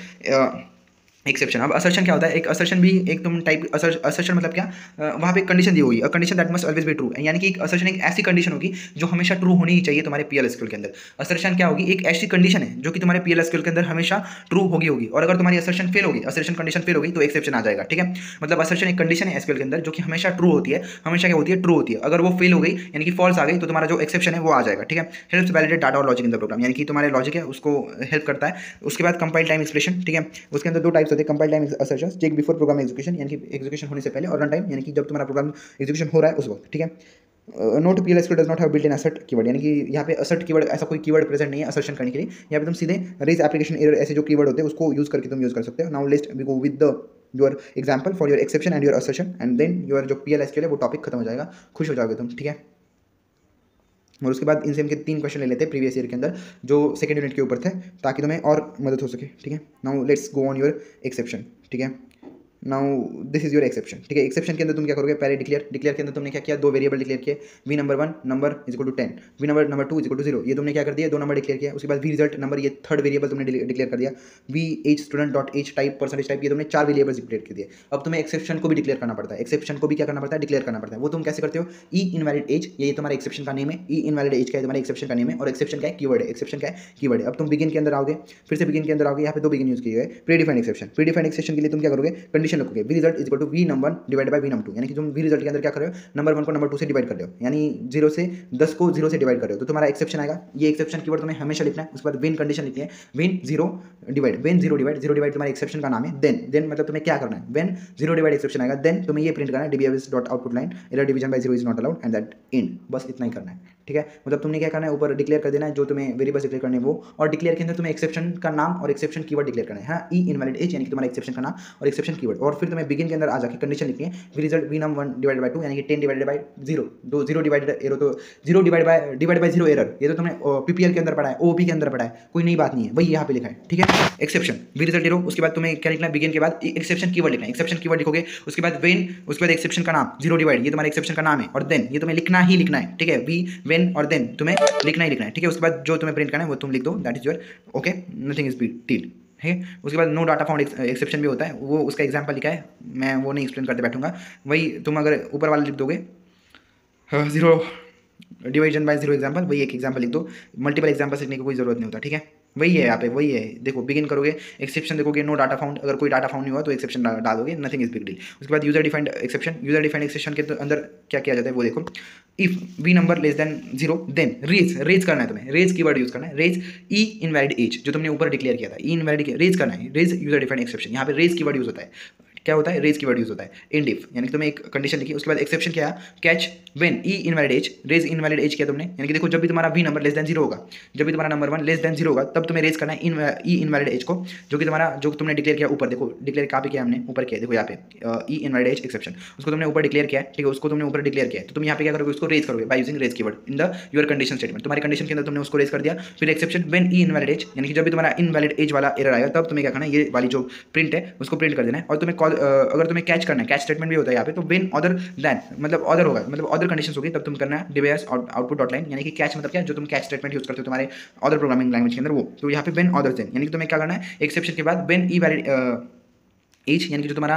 एक्सेप्शन। अब असर्शन क्या होता है, एक असर्शन भी एक तुम टाइप असर्शन मतलब क्या, वहाँ पे कंडीशन दी हुई है, condition that must always be true, यानी कि एक असर्शन एक ऐसी कंडीशन होगी जो हमेशा ट्रू होनी ही चाहिए तुम्हारे PLSQL के अंदर। असर्शन क्या होगी, एक ऐसी कंडीशन है जो कि तुम्हारे PLSQL के अंदर हमेशा ट्रू होगी, और अगर तुम्हारी असर्शन फेल होगी, असर्शन कंडीशन फेल होगी तो एक्सेप्शन आ जाएगा, ठीक है। मतलब असर्शन एक कंडीशन है SQL के अंदर जो कि हमेशा ट्रू होती है, हमेशा क्या होती है, ट्रू होती है। अगर वो फेल हो गई यानी कि फॉल्स आ गई तो तुम्हारा जो एक्सेप्शन है वो आ जाएगा, ठीक है। हेल्प्स वैलिडेट डाटा और लॉजिक इन द प्रोग्राम, यानी कि तुम्हारे लॉजिक है उसको हेल्प करता है। उसके बाद कंपाइल टाइम एक्सप्रेशन, ठीक है, उसके अंदर दो टाइप्स होते हैं, compile time assertion check before program execution, यानी कि एग्जीक्यूशन होने से पहले, और रन टाइम यानी कि जब तुम्हारा प्रोग्राम एग्जीक्यूशन हो रहा है उस वक्त, ठीक है। Note PLSQL does not have built in assert keyword, यानी कि यहाँ पे असर्ट कीवर्ड ऐसा कोई कीवर्ड प्रेजेंट नहीं है असर्शन करने के लिए। यहाँ पे तुम सीधे रेज एप्लीकेशन एरर ऐसे जो कीवर्ड होते हैं उसको यूज करके तुम यूज कर सकते हो। Now let's we go with the your example for your exception and your assertion, and then your जो PLSQL है वो टॉपिक खत्म हो जाएगा, खुश हो जाओगे तुम, ठीक है। और उसके बाद इनसे हम 3 क्वेश्चन ले लेते हैं प्रीवियस ईयर के अंदर जो सेकंड यूनिट के ऊपर थे, ताकि तुम्हें और मदद हो सके, ठीक है। Now let's go on your exception, ठीक है। Now this is your exception, ठीक है। एक्सेप्शन के अंदर तुम क्या करोगे, पहले डिक्लेयर के अंदर तुमने क्या किया, 2 वेरिएबल डिक्लेयर किए, v number 1 number is equal to 10, v number 2 is equal to 0, ये तुमने क्या कर दिया, 2 नंबर डिक्लेयर किया। उसके बाद v रिजल्ट नंबर, ये थर्ड वेरिएबल तुमने डिक्लेयर कर दिया। v age student dot age type percentage type, ये तुमने 4 वेरिएबल्स डिक्लेयर कर दिए। अब तुम्हें एक्सेप्शन को भी डिक्लेयर करना पड़ता है, एक्सेप्शन को भी क्या करना पड़ता है, डिक्लेयर करना पड़ता है। वो तुम कैसे करते हो, ई इनवैलिड एज, ये तुम्हारे एक्सेप्शन का नेम है, ई इनवैलिड एज का है तुम्हारे एक्सेप्शन का नेम है, और एक्सेप्शन क्या है, कीवर्ड है, एक्सेप्शन क्या है, कीवर्ड है। अब तुम बिगिन के अंदर आओगे, फिर से बिगिन के अंदर आओगे, यहाँ पे 2 बिगिन यूज किए गए, प्रीडिफाइंड एक्सेप्शन। प्रीडिफाइंड एक्सेप्शन के लिए तुम क्या करोगे, कंडीशन रखोगे, v result is equal to v number divide by v number 2, यानी कि तुम v रिजल्ट के अंदर क्या कर रहे हो, नंबर 1 को नंबर 2 से डिवाइड कर रहे हो, यानी 0 से 10 को 0 से डिवाइड कर रहे हो, तो तुम्हारा एक्सेप्शन आएगा। ये एक्सेप्शन कीवर्ड तुम्हें हमेशा लिखना है। उसके बाद वेन कंडीशन लिखनी है, वेन 0 डिवाइड, वेन 0 डिवाइड तुम्हारे एक्सेप्शन का नाम है। देन मतलब तुम्हें क्या करना है, वेन 0 डिवाइड एक्सेप्शन आएगा, देन तुम्हें ये प्रिंट करना है, dbs.output line error division bye 0 is not allowed and that and, बस इतना ही करना है। ठीक है, मतलब तुमने क्या करना है, ऊपर डिक्लेयर कर देना है जो तुम्हें वेरिएबल्स डिक्लेयर करने हैं वो, और डिक्लेयर के अंदर तुम्हें एक्सेप्शन का नाम और एक्सेप्शन कीवर्ड डिक्लेयर करना है, हाँ, ई इनवैलिड एज यानी कि तुम्हारा एक्सेप्शन का नाम और एक्सेप्शन कीवर्ड, और फिर तुम्हें बिगिन के अंदर आ जाके कंडीशन लिखनी है v result v num 1 divided by 2 यानी कि 10 डिवाइडेड बाय 0, 0 डिवाइडेड एरर, तो 0 डिवाइड बाय 0 एरर, ये तो तुमने पीपीएल के अंदर पढ़ा है, ओपी के अंदर पढ़ा है, कोई नई बात नहीं है, वही यहाँ पे लिखा है, ठीक है। एक्सेप्शन वी रिजल्ट एरो, उसके बाद तुम्हें क्या लिखना है, बिगिन के बाद एक्सेप्शन कीवर्ड लिखना है, एक्सेप्शन कीवर्ड लिखोगे, उसके बाद व्हेन, उसके बाद एक्सेप्शन का नाम 0 डिवाइड, ये तुम्हारा एक्सेप्शन का नाम है, और देन ये तुम्हें लिखना ही लिखना है, ठीक है, वी व्हेन और देन तुम्हें लिखना ही लिखना है, ठीक है। उसके बाद जो तुम्हें प्रिंट करना है वो तुम लिख दो, that is your okay, nothing is big deal है। उसके बाद नो डाटा फाउंड एक्सेप्शन भी होता है, वो उसका एग्जांपल लिखा है, मैं वो नहीं एक्सप्लेन करते बैठूंगा, वही तुम अगर ऊपर वाला लिख दोगे 0 डिवाइजन बाय 0 एग्जाम्पल, वही एक एग्जाम्पल लिख दो, मल्टीपल एग्जाम्पल लिखने की कोई जरूरत नहीं होता, ठीक है, वही है यहाँ पे, वही है, देखो बिगिन करोगे, एक्सेप्शन देखोगे, नो डाटा फाउंड, अगर कोई डाटा फाउंड नहीं हुआ तो एक्सेप्शन डाल दोगे, नथिंग इज बिग डील। उसके बाद user defined exception, user defined exception के अंदर क्या किया जाता है वो देखो, if v number less than 0 then raise करना है तुम्हें, रेज कीवर्ड यूज करना है, रेज ई इनवैलिड एज जो तुमने ऊपर डिक्लेयर किया था, ई इनवैलिड रेज करना है, रेज यूजर डिफाइंड एक्सेप्शन, यहाँ पे रेज कीवर्ड यूज होता है, क्या होता है, रेज कीवर्ड यूज होता है, एंड इफ यानी कि तुम्हें एक कंडीशन लिखी, उसके बाद एक्सेप्शन क्या है, catch when E invalid age, raise invalid age किया तुमने, यानी कि देखो जब भी तुम्हारा वी नंबर लेस देन 0 होगा, जब भी तुम्हारा नंबर 1 लेस देन 0 होगा, तब तुम्हें रेज करना है ई इनवैलिड एज को, जो कि तुम्हारा जो तुमने डिक्लेयर किया ऊपर, देखो डिक्लेयर कहाँ पे किया हमने, ऊपर किया, देखो यहाँ पे ई इनवैलिड एज एक्सेप्शन, उसको तुमने ऊपर डिक्लेयर किया है, ठीक है, उसको तुमने ऊपर डिक्लेयर किया है, तो तुम यहाँ पे क्या करोगे, उसको रेज करोगे by using raise keyword in the your condition statement, तुम्हारी कंडीशन के अंदर तुमने उसको रेज कर दिया, फिर exception when E invalid age, यानी कि जब भी तुम्हारा इनवैलिड एज वाला एरर आएगा तब तुम्हें क्या करना है, ये वाली जो प्रिंट है उसको प्रिंट कर देना है, और तुम्हें अगर तुम्हें कैच करना है, कैच स्टेटमेंट भी होता है यहाँ पे, तो व्हेन अदर देन मतलब अदर होगा, मतलब अदर कंडीशंस होगी, तब तुम करना है डिवाइस आउटपुट डॉट लाइन, यानी कि कैच मतलब क्या, जो तुम कैच स्टेटमेंट यूज करते हो तुम्हारे अदर प्रोग्रामिंग लैंग्वेज के अंदर वो, तो यहाँ पे व्हेन अदर देन, यानी कि तुम्हें क्या करना है, एक्सेप्शन के बाद व्हेन ई वैलिड एज यानी कि जो तुम्हारा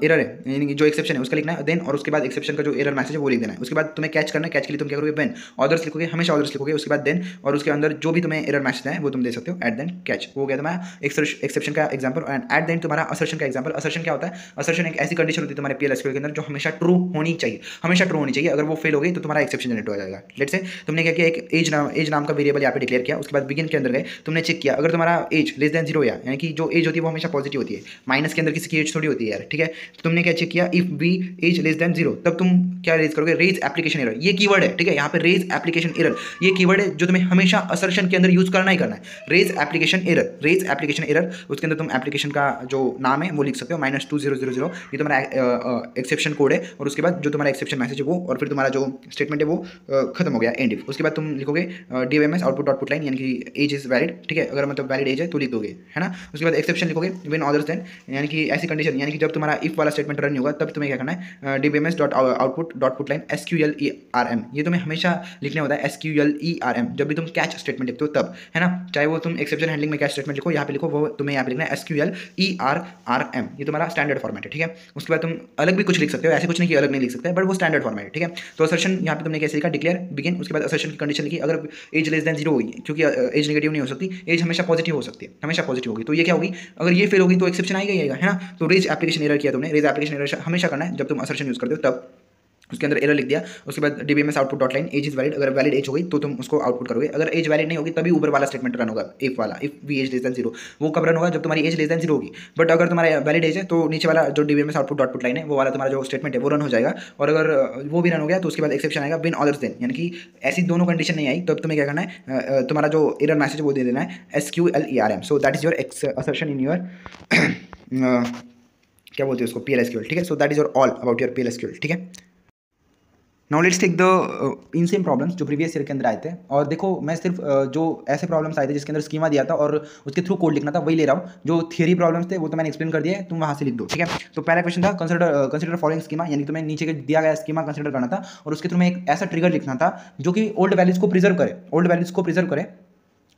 एरर है, यानी कि जो एक्सेप्शन है उसका लिखना है देन, और उसके बाद एक्सेप्शन का जो एरर मैसेज है वो लिख देना है, उसके बाद तुम्हें कैच करना है, कैच के लिए तुम क्या करोगे, व्हेन ऑदर्स लिखोगे, हमेशा ऑदर्स लिखोगे, उसके बाद देन, और उसके अंदर जो भी तुम्हें एरर मैसेज है वो तुम दे सकते हो, एट देन कैच, वो गया तुम्हारा एक्सेप्शन का एग्जाम्पल, एंड एट देन तुम्हारा असर्शन का एग्जाम्पल। असर्शन क्या होता है, असर्शन एक ऐसी कंडीशन होती है तुम्हारे PL SQL के अंदर जो हमेशा ट्रू होनी चाहिए, हमेशा ट्रू होनी चाहिए, अगर वो फेल हो गई तो तुम्हारा एक्सेप्शन जनरेट हो जाएगा। लेट्स से तुमने क्या किया, एक एज नाम का वेरिएबल यहाँ पे डिक्लेयर किया, उसके बाद बिगिन के अंदर गए, तुमने चेक किया, अगर तुम्हारा एज लेस देन 0 यानी कि जो एज होती है वो हमेशा पॉजिटिव होती है, माइनस के अंदर किसी की एज थोड़ी होती है यार, ठीक है, तो तुमने क्या चेक किया, if B age less than 0, तब तुम क्या रेज करोगे, रेज एप्लीकेशन एरर, ये कीवर्ड है, ठीक है, यहाँ पे रेज एप्लीकेशन एरर ये कीवर्ड है जो तुम्हें हमेशा असर्शन के अंदर यूज करना ही करना है, raise application error, raise application error, उसके अंदर तुम एप्लीकेशन का जो नाम है वो लिख सकते हो -2000, ये तुम्हारा एक्सेप्शन कोड है, और उसके बाद जो तुम्हारा एक्सेप्शन मैसेज है वो, और फिर तुम्हारा जो स्टेटमेंट है वो खत्म हो गया, एंड इफ, उसके बाद तुम लिखोगे DMS output dot put line, यानी कि एज इज वैलिड, ठीक है, अगर मतलब वैलिड एज है तो लिख दोगे, है ना, उसके बाद एक्सेप्शन लिखोगे व्हेन अदर्स देन, यानी कि ऐसी कंडीशन, यानी कि जब तुम्हारा इफ वाला स्टेटमेंट रन नहीं होगा तब तुम्हें क्या करना है, DBMS dot output dot put line SQLERM, ये तुम्हें हमेशा लिखने होता है SQLERM, जब भी तुम कैच स्टेटमेंट लिखते हो तब, है ना, चाहे वो तुम एक्सेप्शन हैंडलिंग में कैच स्टेटमेंट लिखो, यहाँ पे लिखो, वो तुम्हें यहाँ पे लिखना है SQLERM, ये तुम्हारा स्टैंडर्ड फॉर्मेट है, ठीक है। उसके बाद तुम अलग भी कुछ लिख सकते हो, ऐसे कुछ नहीं कि अलग नहीं लिख सकते, बट वो स्टैंडर्ड फॉर्मेट है, ठीक है। तो असर्शन यहाँ पे तुमने कैसे लिखा, डिक्लेयर बिगिन, उसके बाद असर्शन की कंडीशन लिखी, अगर एज लेस देन 0 होगी, क्योंकि एज नेगेटिव नहीं हो सकती, एज हमेशा पॉजिटिव हो सकती है, हमेशा पॉजिटिव होगी, तो ये क्या होगी, अगर ये फेल होगी तो एक्सेप्शन आएगा, है ना, तो रेज एप्लीकेशन एरर किया तुमने, रेज एप्लीकेशन एरर हमेशा करना है जब तुम असर्शन यूज करते हो, तब उसके अंदर एरर लिख दिया, उसके बाद DBMS output dot line age is valid, अगर वैलिड एज हो गई तो तुम उसको आउटपुट करोगे, अगर एज वैलिड नहीं होगी तभी ऊपर वाला स्टेटमेंट रन होगा, इफ वाला, if v age less than 0, वो कब रन होगा, जब तुम्हारी एज लेस देन 0 होगी, बट अगर तुम्हारा वैलिड एज है तो नीचे वाला जो DBMS output dot put line है वो वाला तुम्हारा जो स्टेटमेंट है वो रन हो जाएगा, और अगर वो भी रन हो गया तो उसके बाद एक्सेप्शन आएगा व्हेन अदर्स देन, यानी कि ऐसी दोनों कंडीशन नहीं आई तब तुम्हें क्या करना है, तुम्हारा जो एरर मैसेज वो दे देना है SQLERM, so that is your assertion in your क्या बोलते हैं उसको, PL SQL, ठीक है। So that is your all about your PL SQL, ठीक है। Now let's take the in same problems जो प्रीवियस ईयर के अंदर आए थे, और देखो मैं सिर्फ जो ऐसे प्रॉब्लम्स आए थे जिसके अंदर स्कीमा दिया था और उसके थ्रू कोड लिखना था वही ले रहा हूँ, जो थियरी प्रॉब्लम्स थे वो तो मैंने एक्सप्लेन कर दिया है, तुम वहाँ से लिख दो, ठीक है। तो पहला क्वेश्चन था कंसिडर फॉलोइंग स्कीमा, यानी तुम्हें नीचे के दिया गया स्कीमा कंसिडर करना था, और उसके थ्रू में एक ऐसा ट्रिगर लिखना था जो कि ओल्ड वैल्यूज को प्रिजर्व करे,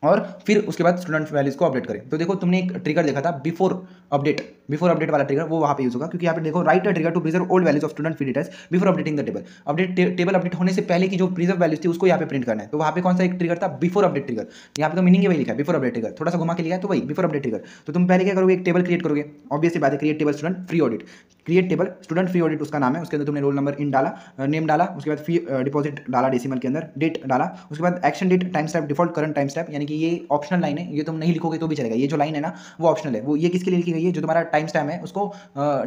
और फिर उसके बाद स्टूडेंट वैल्यूज को अपडेट करें। तो देखो तुमने एक ट्रिगर देखा था बिफोर अपडेट वाला ट्रिगर, वो वहाँ पे यूज होगा, क्योंकि यहाँ पे देखो write a trigger to preserve old values of student fee details before updating the table update होने से पहले की जो प्रिजर्व वैल्यूज थी उसको यहाँ पे प्रिंट करना है। तो वहाँ पे कौन सा एक ट्रिगर था, बिफोर अपडेट ट्रिगर, यहाँ पे तो मीनिंग वही लिखा है, बिफोर अपडेट ट्रिगर, थोड़ा सा घुमा के लिखा है, तो वही बिफोर अपडेट ट्रिगर। तो तुम पहले क्या करोगे, एक टेबल क्रिएट करोगे, ऑब्वियसली बात है, create table student free audit, create table student free audit उसका नाम है, उसके अंदर तुमने रोल नंबर इन डाला, नेम डाला, उसके बाद फी डिपॉजिट डाला डेसिमल के अंदर, डेट डाला, उसके बाद action date timestamp default current timestamp, यानी यानी कि ये ऑप्शनल लाइन है, ये तुम नहीं लिखोगे तो भी चलेगा। ये जो लाइन है ना वो ऑप्शनल है। वो ये किसके लिए लिखी गई है, जो तुम्हारा टाइम स्टैम्प है उसको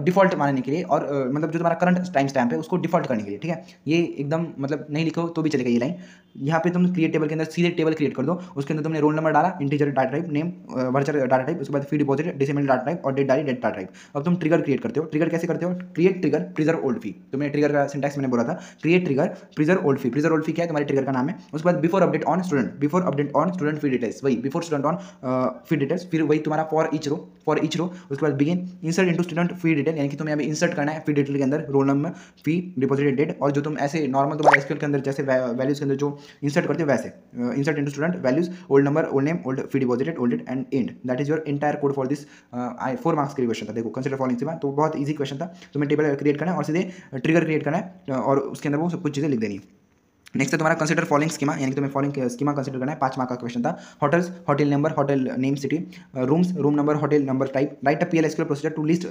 डिफॉल्ट मानने के लिए, और मतलब जो तुम्हारा करंट टाइम स्टैम्प है उसको डिफॉल्ट करने के लिए, ठीक है। ये एकदम मतलब नहीं लिखो तो भी चलेगा ये लाइन। यहाँ पे तुम क्रिएट टेबल के अंदर सीधे टेबल क्रिएट कर दो, उसके अंदर तुमने रोल नंबर डाला, integer data type, name vulture data type, उसके बाद फी डिपॉजिट, डेसिमल डाटा टाइप और डेट डाली डेट डाटा टाइप। अब तुम ट्रिगर क्रिएट करते हो। ट्रिगर कैसे करते हो, create trigger preserve old fee. तुमने ट्रिगर का सिंटैक्स मैंने बोला था, create trigger preserve old fee. Preserve old fee क्या है, तुम्हारे ट्रिगर का नाम है। उसके बाद before update on student, before update on student fee details, वही before student on fee details, फिर वही तुम्हारा for each row, for each row. उसके बाद begin insert into student fee detail, यानी कि तुम्हें अभी इंसर्ट करना है फी डिटेल के अंदर रोल नंबर, फी, डिपॉजिटेड डेट, और जो तुम ऐसे नॉर्मल तुम्हारे एसक्यूएल के अंदर जैसे वैल्यूज के अंदर जो इंसर्ट करते हो वैसे insert into student values, old number, old name, old fee deposited, old date end end. That is your entire code for this 4 marks का क्वेश्चन था। देखो कंसीडर फॉलोइंग से, तो बहुत ईजी क्वेश्चन था। तुम्हें टेबल क्रिएट करना है और सीधे ट्रिगर क्रिएट करना है और उसके अंदर वो सब कुछ चीज़ें लिख देनी है। नेक्स्ट है तुम्हारा कंसिडर फॉलोइंग स्कीमा, यानी कि तुम्हें फॉलोइंग स्कीमा कंसिडर करना है। 5 मार्क का क्वेश्चन था। Hotels, hotel number, hotel name, city, rooms, room number, hotel number, type, write a PL SQL procedure to list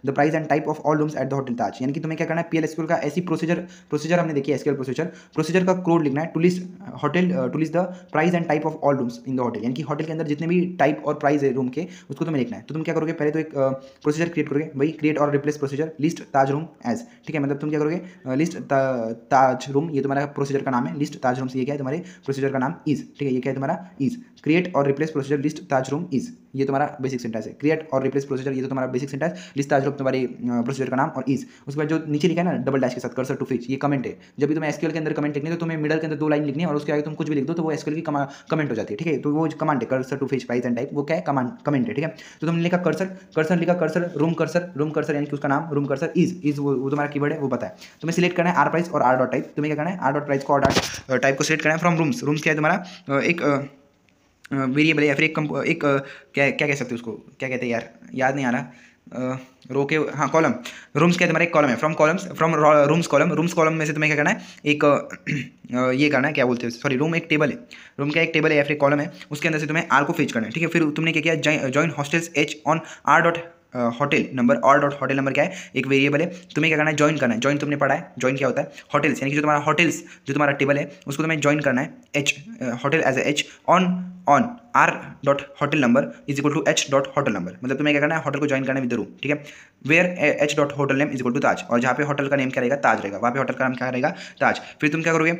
the price and type of all rooms at the hotel Taj. यानी कि तुम्हें क्या करना है, PL SQL का ऐसी procedure हमने देखी है, SQL प्रोसीजर का कोड लिखना है to list hotel, to list the price and type of all rooms in the hotel. यानी कि होटल के अंदर जितने भी टाइप और प्राइस है रूम के, उसको तुम्हें लिखना है। तो तुम क्या करोगे, पहले तो एक प्रोसीजर क्रिएट करोगे, वही create or replace procedure, list Taj room as, ठीक है। मतलब तुम क्या करोगे, लिस्ट ताज रूम, ये तुम्हारा प्रोसीजर का नाम है, लिस्ट ताज रूम से ये क्या है, तुम्हारे प्रोसीजर का नाम इज, ठीक है। ये क्या है तुम्हारा is, create or replace procedure, list Taj room is, ये तुम्हारा बेसिक सिंटैक्स है। क्रिएट और रिप्लेस प्रोसीजर, ये तो तुम्हारा बेसिक सिंटैक्स, लिस्ट ताज रूम तुम्हारी प्रोसीजर का नाम और इज। उसके बाद जो नीचे लिखा है ना डबल डैश के साथ कर्सर टू फिच, ये कमेंट है। जब भी तुम्हें एसक्यूएल के अंदर कमेंट लिखनी है तो तुम्हें मिडल के अंदर 2 लाइन लिखनी है और उसके आगे तुम कुछ भी लिख दो तो वो एसक्यूएल की कमेंट हो जाती है, ठीक है। तो वो कमांड है cursor to fetch price and type, वो क्या है, कमेंट है, ठीक है। तो तुमने लिखा कर्सर लिखा कर्सर, रूम कर्सर यानी कि उसका नाम रूम कर्सर, इज वो तुम्हारा कीवर्ड है, वो पता है। तुम्हें सिलेक्ट करना है आर प्राइस और आर डॉट टाइप। तुम्हें क्या करना है, आर डॉट प्राइस को और डॉट टाइप को सिलेक्ट करना है फ्रॉम रूम्स। रूम्स क्या है तुम्हारा, एक वेरिएबल है या फिर एक क्या क्या कह सकते हो उसको, क्या कहते हैं यार, याद नहीं आ रहा, रो के, हाँ कॉलम। रूम्स क्या है तुम्हारा, एक कॉलम है, from columns, from rooms column में से तुम्हें क्या करना है, एक ये करना है, क्या बोलते हैं, सॉरी रूम एक टेबल है, रूम क्या एक टेबल है या फिर कॉलम है, उसके अंदर से तुम्हें आर को फेच करना है, ठीक है। फिर तुमने क्या किया, join hostels H on R dot hotel number, और डॉट होटल नंबर क्या है, एक वेरिएबल है। तुम्हें क्या करना है, ज्वाइन करना है। ज्वाइन तुमने पढ़ा है, ज्वाइन क्या होता है, होटल्स, यानी कि जो तुम्हारा होटल्स, जो तुम्हारा टेबल है उसको तुम्हें ज्वाइन करना है, H hotel as H on R dot hotel number is equal to H dot hotel number. मतलब तुम्हें क्या करना है, होटल को ज्वाइन करना है विद द रूम, ठीक है। Where H dot hotel name is equal to Taj, और जहाँ पे होटल का नेम क्या रहेगा, ताज रहेगा, वहाँ पे होटल का नाम क्या रहेगा, ताज। फिर तुम क्या करोगे,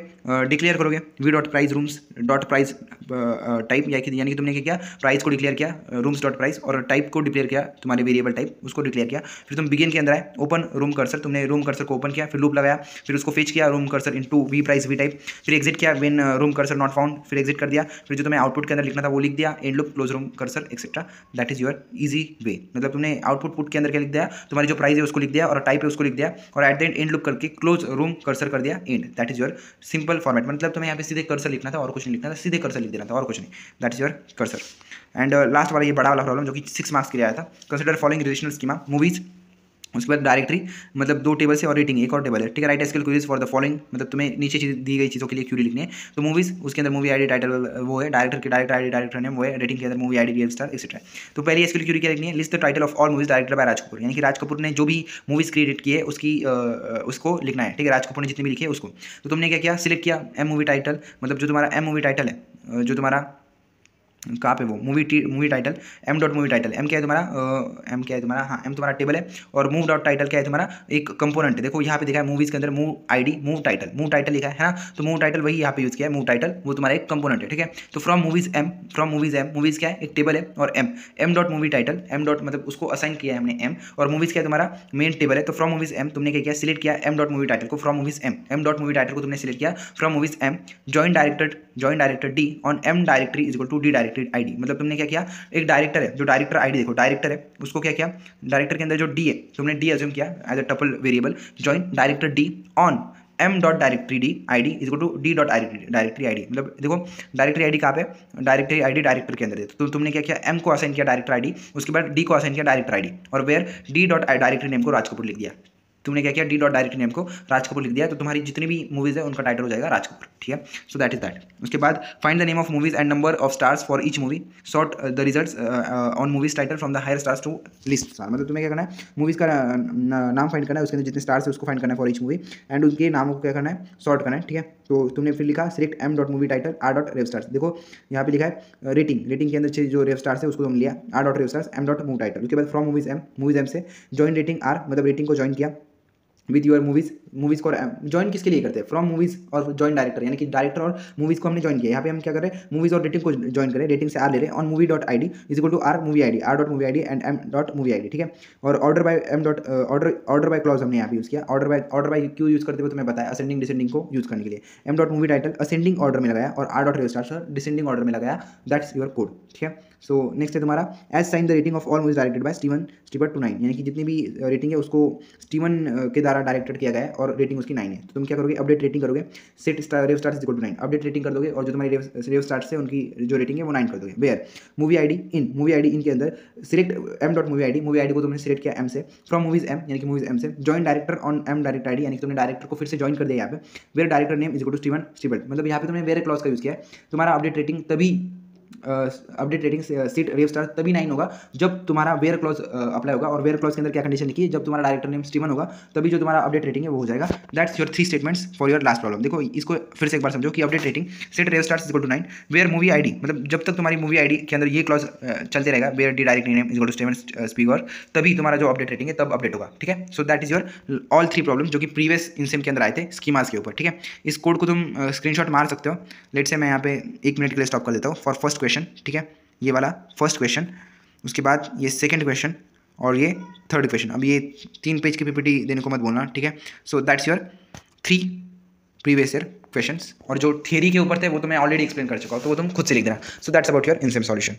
डिक्लेयर करोगे V dot price rooms dot price type, यानी कि तुमने क्या किया, प्राइस को डिक्लेयर किया, रूम्स डॉट प्राइस, और टाइप को डिक्लेयर किया, तुम्हारे वेरिएबल टाइप उसको डिक्लेयर किया। फिर तुम बिगिन के अंदर आए, ओपन रूम कर्सर, तुमने रूम कर्सर को ओपन किया, फिर लूप लगाया, फिर उसको फेच किया room cursor into v price v type, फिर एग्जिट किया when room cursor not found, फिर एग्जिट कर दिया, फिर जो तुम्हें आउटपुट के अंदर लिखना था वो लिख दिया, and loop close room cursor etcetera. That is your easy way. मतलब तुमने आउटपुट पुट के अंदर क्या लिख दिया, तुम्हारी जो प्राइस है उसको लिख दिया और टाइप है उसको लिख दिया, और एट द एंड लूप करके क्लोज रूम कर्सर कर दिया, and. That is your simple format. मतलब तुम्हें यहाँ पे सीधे कर्सर लिखना था और कुछ नहीं लिखना था, सीधे कर्सर लिख देना था और कुछ नहीं। That is your cursor. And last वाला ये बड़ा वाला प्रॉब्लम जो कि 6 मार्क्स के लिए आया था, consider following relational schema, movies, उसके बाद डायरेक्टरी, मतलब 2 टेबल से और रेटिंग एक और टेबल है, ठीक है। Right SQL queries for the following, मतलब तुम्हें नीचे दी गई चीज़ों के लिए क्यूरी लिखनी है। तो मूवीज, उसके अंदर मूवी आईडी टाइटल वो है, डायरेक्टर की डायरेक्टर आईडी डायरेक्टर नेम वो है, रेटिंग के अंदर movie ID real star etcetera. तो पहली एसक्यूएल क्यूरी क्या लिखनी है, list the title of all movies director by Raj Kapoor, यानी कि राज कपूर ने जो भी मूवीज क्रिएट की है उसकी उसको लिखना है, ठीक है। राज कपूर ने जितनी भी लिखी है उसको। तो तुमने क्या किया, सिलेक्ट किया एम मूवी टाइटल, मतलब जो तुम्हारा एम मूवी टाइटल है, जो तुम्हारा कहाँ पे वो movie title, M dot movie title, M क्या है तुम्हारा, एम क्या है तुम्हारा, हाँ एम तुम्हारा टेबल है, और मूव डॉट टाइटल क्या है तुम्हारा, एक कंपोनेंट है। देखो यहाँ पे दिखा है मूवीज के अंदर मूव आईडी मूव टाइटल लिखा है ना, तो मूव टाइटल वही यहाँ पे यूज़ किया है, मूव टाइटल वो तुम्हारा एक कंपोनेंट है, ठीक है। तो फ्रॉम मूवीज एम, मूवीज क्या है, एक टेबल है, और M dot movie title, M dot मतलब उसको असाइन किया है हमने एम, और मूवीज क्या है तुम्हारा मेन टेबल है। तो फ्रॉम मूवीज एम तुमने क्या किया, सिलेक्ट किया एम डॉट मूवी टाइटल को from movies M dot movie title को तुमने सिलेक्ट किया from movies M, join director D on M directory is equal to D directory ID. मतलब तुमने क्या किया, एक डायरेक्टर है, जो डायरेक्टर आईडी देखो डायरेक्टर है, उसको क्या किया, डायरेक्टर के अंदर जो डी है तुमने डी अज्यूम किया as a tuple variable, join director D on M dot directory D ID is equal to D dot directory ID. मतलब देखो डायरेक्टरी आईडी कहाँ पे, डायरेक्टरी आईडी डायरेक्टर के अंदर है, तो तुमने क्या किया, एम को असाइन किया डायरेक्टर आईडी, उसके बाद डी को असाइन किया डायरेक्टर आईडी, और where D dot directory name को राज कपूर लिख दिया। तुमने क्या किया, डी डॉट डायरेक्ट नेम को राज कपूर लिख दिया, तो तुम्हारी जितनी भी मूवीज है उनका टाइटल हो जाएगा राज कपूर, ठीक है। So that is that. उसके बाद find the name of movies and number of stars for each movie, sort the results on movies title from the higher stars to list star. मतलब तुम्हें क्या करना है, मूवीज का नाम फाइंड करना है, उसके अंदर जितने स्टार्स है उसको फाइंड करना है फॉर ईच मूवी, एंड उनके नामों को क्या करना है, सॉर्ट करना है, ठीक है। तो तुमने फिर लिखा select M dot movie title R dot rev stars. देखो यहाँ पे लिखा है रेटिंग के अंदर से जो रेव स्टार्स है उसको तुम लिया R dot rev stars M dot movie title. उसके बाद फ्रॉम मूवीज एम से ज्वाइन रेटिंग आर, मतलब रेटिंग को ज्वाइन किया विद योर मूवीज़ को ज्वाइन किसके लिए करते हैं, फ्रॉम मूवीज़ और ज्वाइन डायरेक्टर, यानी कि डायरेक्टर और मूवीज़ को हमने ज्वाइन किया। यहाँ पे हम क्या कर रहे हैं, मूवीज़ और रेटिंग को ज्वाइन करें, रेटिंग से आर ले रहे हैं on movie dot I D is equal to R movie I D, R dot movie I D and M dot movie I D, ठीक है। और order by M dot order by clause हमने यहाँ पे use किया। Order by क्यों use करते हुए तुम्हें बताया, असेंडिंग डिसेंडिंग को यूज़ करने के लिए। M dot movie title ascending order में लगाया और R dot rev stars descending order में लगाया, दैट्स योर कोड, ठीक है। सो नेक्स्ट है तुम्हारा assign the rating of all movies directed by Steven Stewart to 9, यानी कि जितनी भी रेटिंग है उसको स्टीवन के द्वारा डायरेक्टेड किया गया है और रेटिंग उसकी 9 है। तो तुम क्या करोगे, अपडेट रेटिंग करोगे, set rev stars is equal to 9, update rating कर दोगे और जो तुम्हारी रेव स्टार्स है उनकी जो रेटिंग है वो 9 कर दोगे। Where movie I D in के अंदर select M dot movie I D को तुमने सिलेक्ट किया एम से, फ्रॉम मूवीज एम यानी कि मूवीज एम से join director on M direct I D, यानी कि तुमने डायरेक्टर को फिर से ज्वाइन कर दिया यहाँ पे। Where director name is equal to Steven Stewart, मतलब यहाँ पे तुमने वेयर क्लॉज का यूज़ किया है। तुम्हारा अपडेट रेटिंग तभी अपडेट रेटिंग सीट रेव स्टार तभी 9 होगा जब तुम्हारा वेयर क्लॉज अप्लाई होगा, और वेयर क्लॉज के अंदर क्या कंडीशन लिखी है, जब तुम्हारा डायरेक्टर नेम स्टीवन होगा तभी जो तुम्हारा अपडेट रेटिंग है वो हो जाएगा। That's your 3 statements for your last problem. देखो इसको फिर से एक बार समझो कि update rating set rev stars equal to 9, where movie ID, मतलब जब तक तुम्हारी मूवी आईडी के अंदर ये क्लॉज चलते रहेगा, where D direct name equal to Steven Spielberg, तभी तुम्हारा जो अपडेट रेटिंग है तब अपडेट होगा, ठीक है। So that is your all 3 problem जो कि प्रीवियस इनसेम के अंदर आए थे स्कीमास के ऊपर, ठीक है। इस कोड को तुम स्क्रीनशॉट मार सकते हो। लेट से मैं यहाँ पे 1 मिनट के लिए स्टॉप कर देता हूँ फॉर फर्स्ट क्वेश्चन, ठीक है, ये वाला फर्स्ट क्वेश्चन, उसके बाद ये सेकंड क्वेश्चन और ये थर्ड क्वेश्चन। अब ये 3 पेज की पीपीटी देने को मत बोलना, ठीक है। So that's your 3 previous year questions, और जो थियरी के ऊपर थे वो तो मैं ऑलरेडी एक्सप्लेन कर चुका हूँ, तो वो तुम खुद से लिख देना। So that's about your insem solution.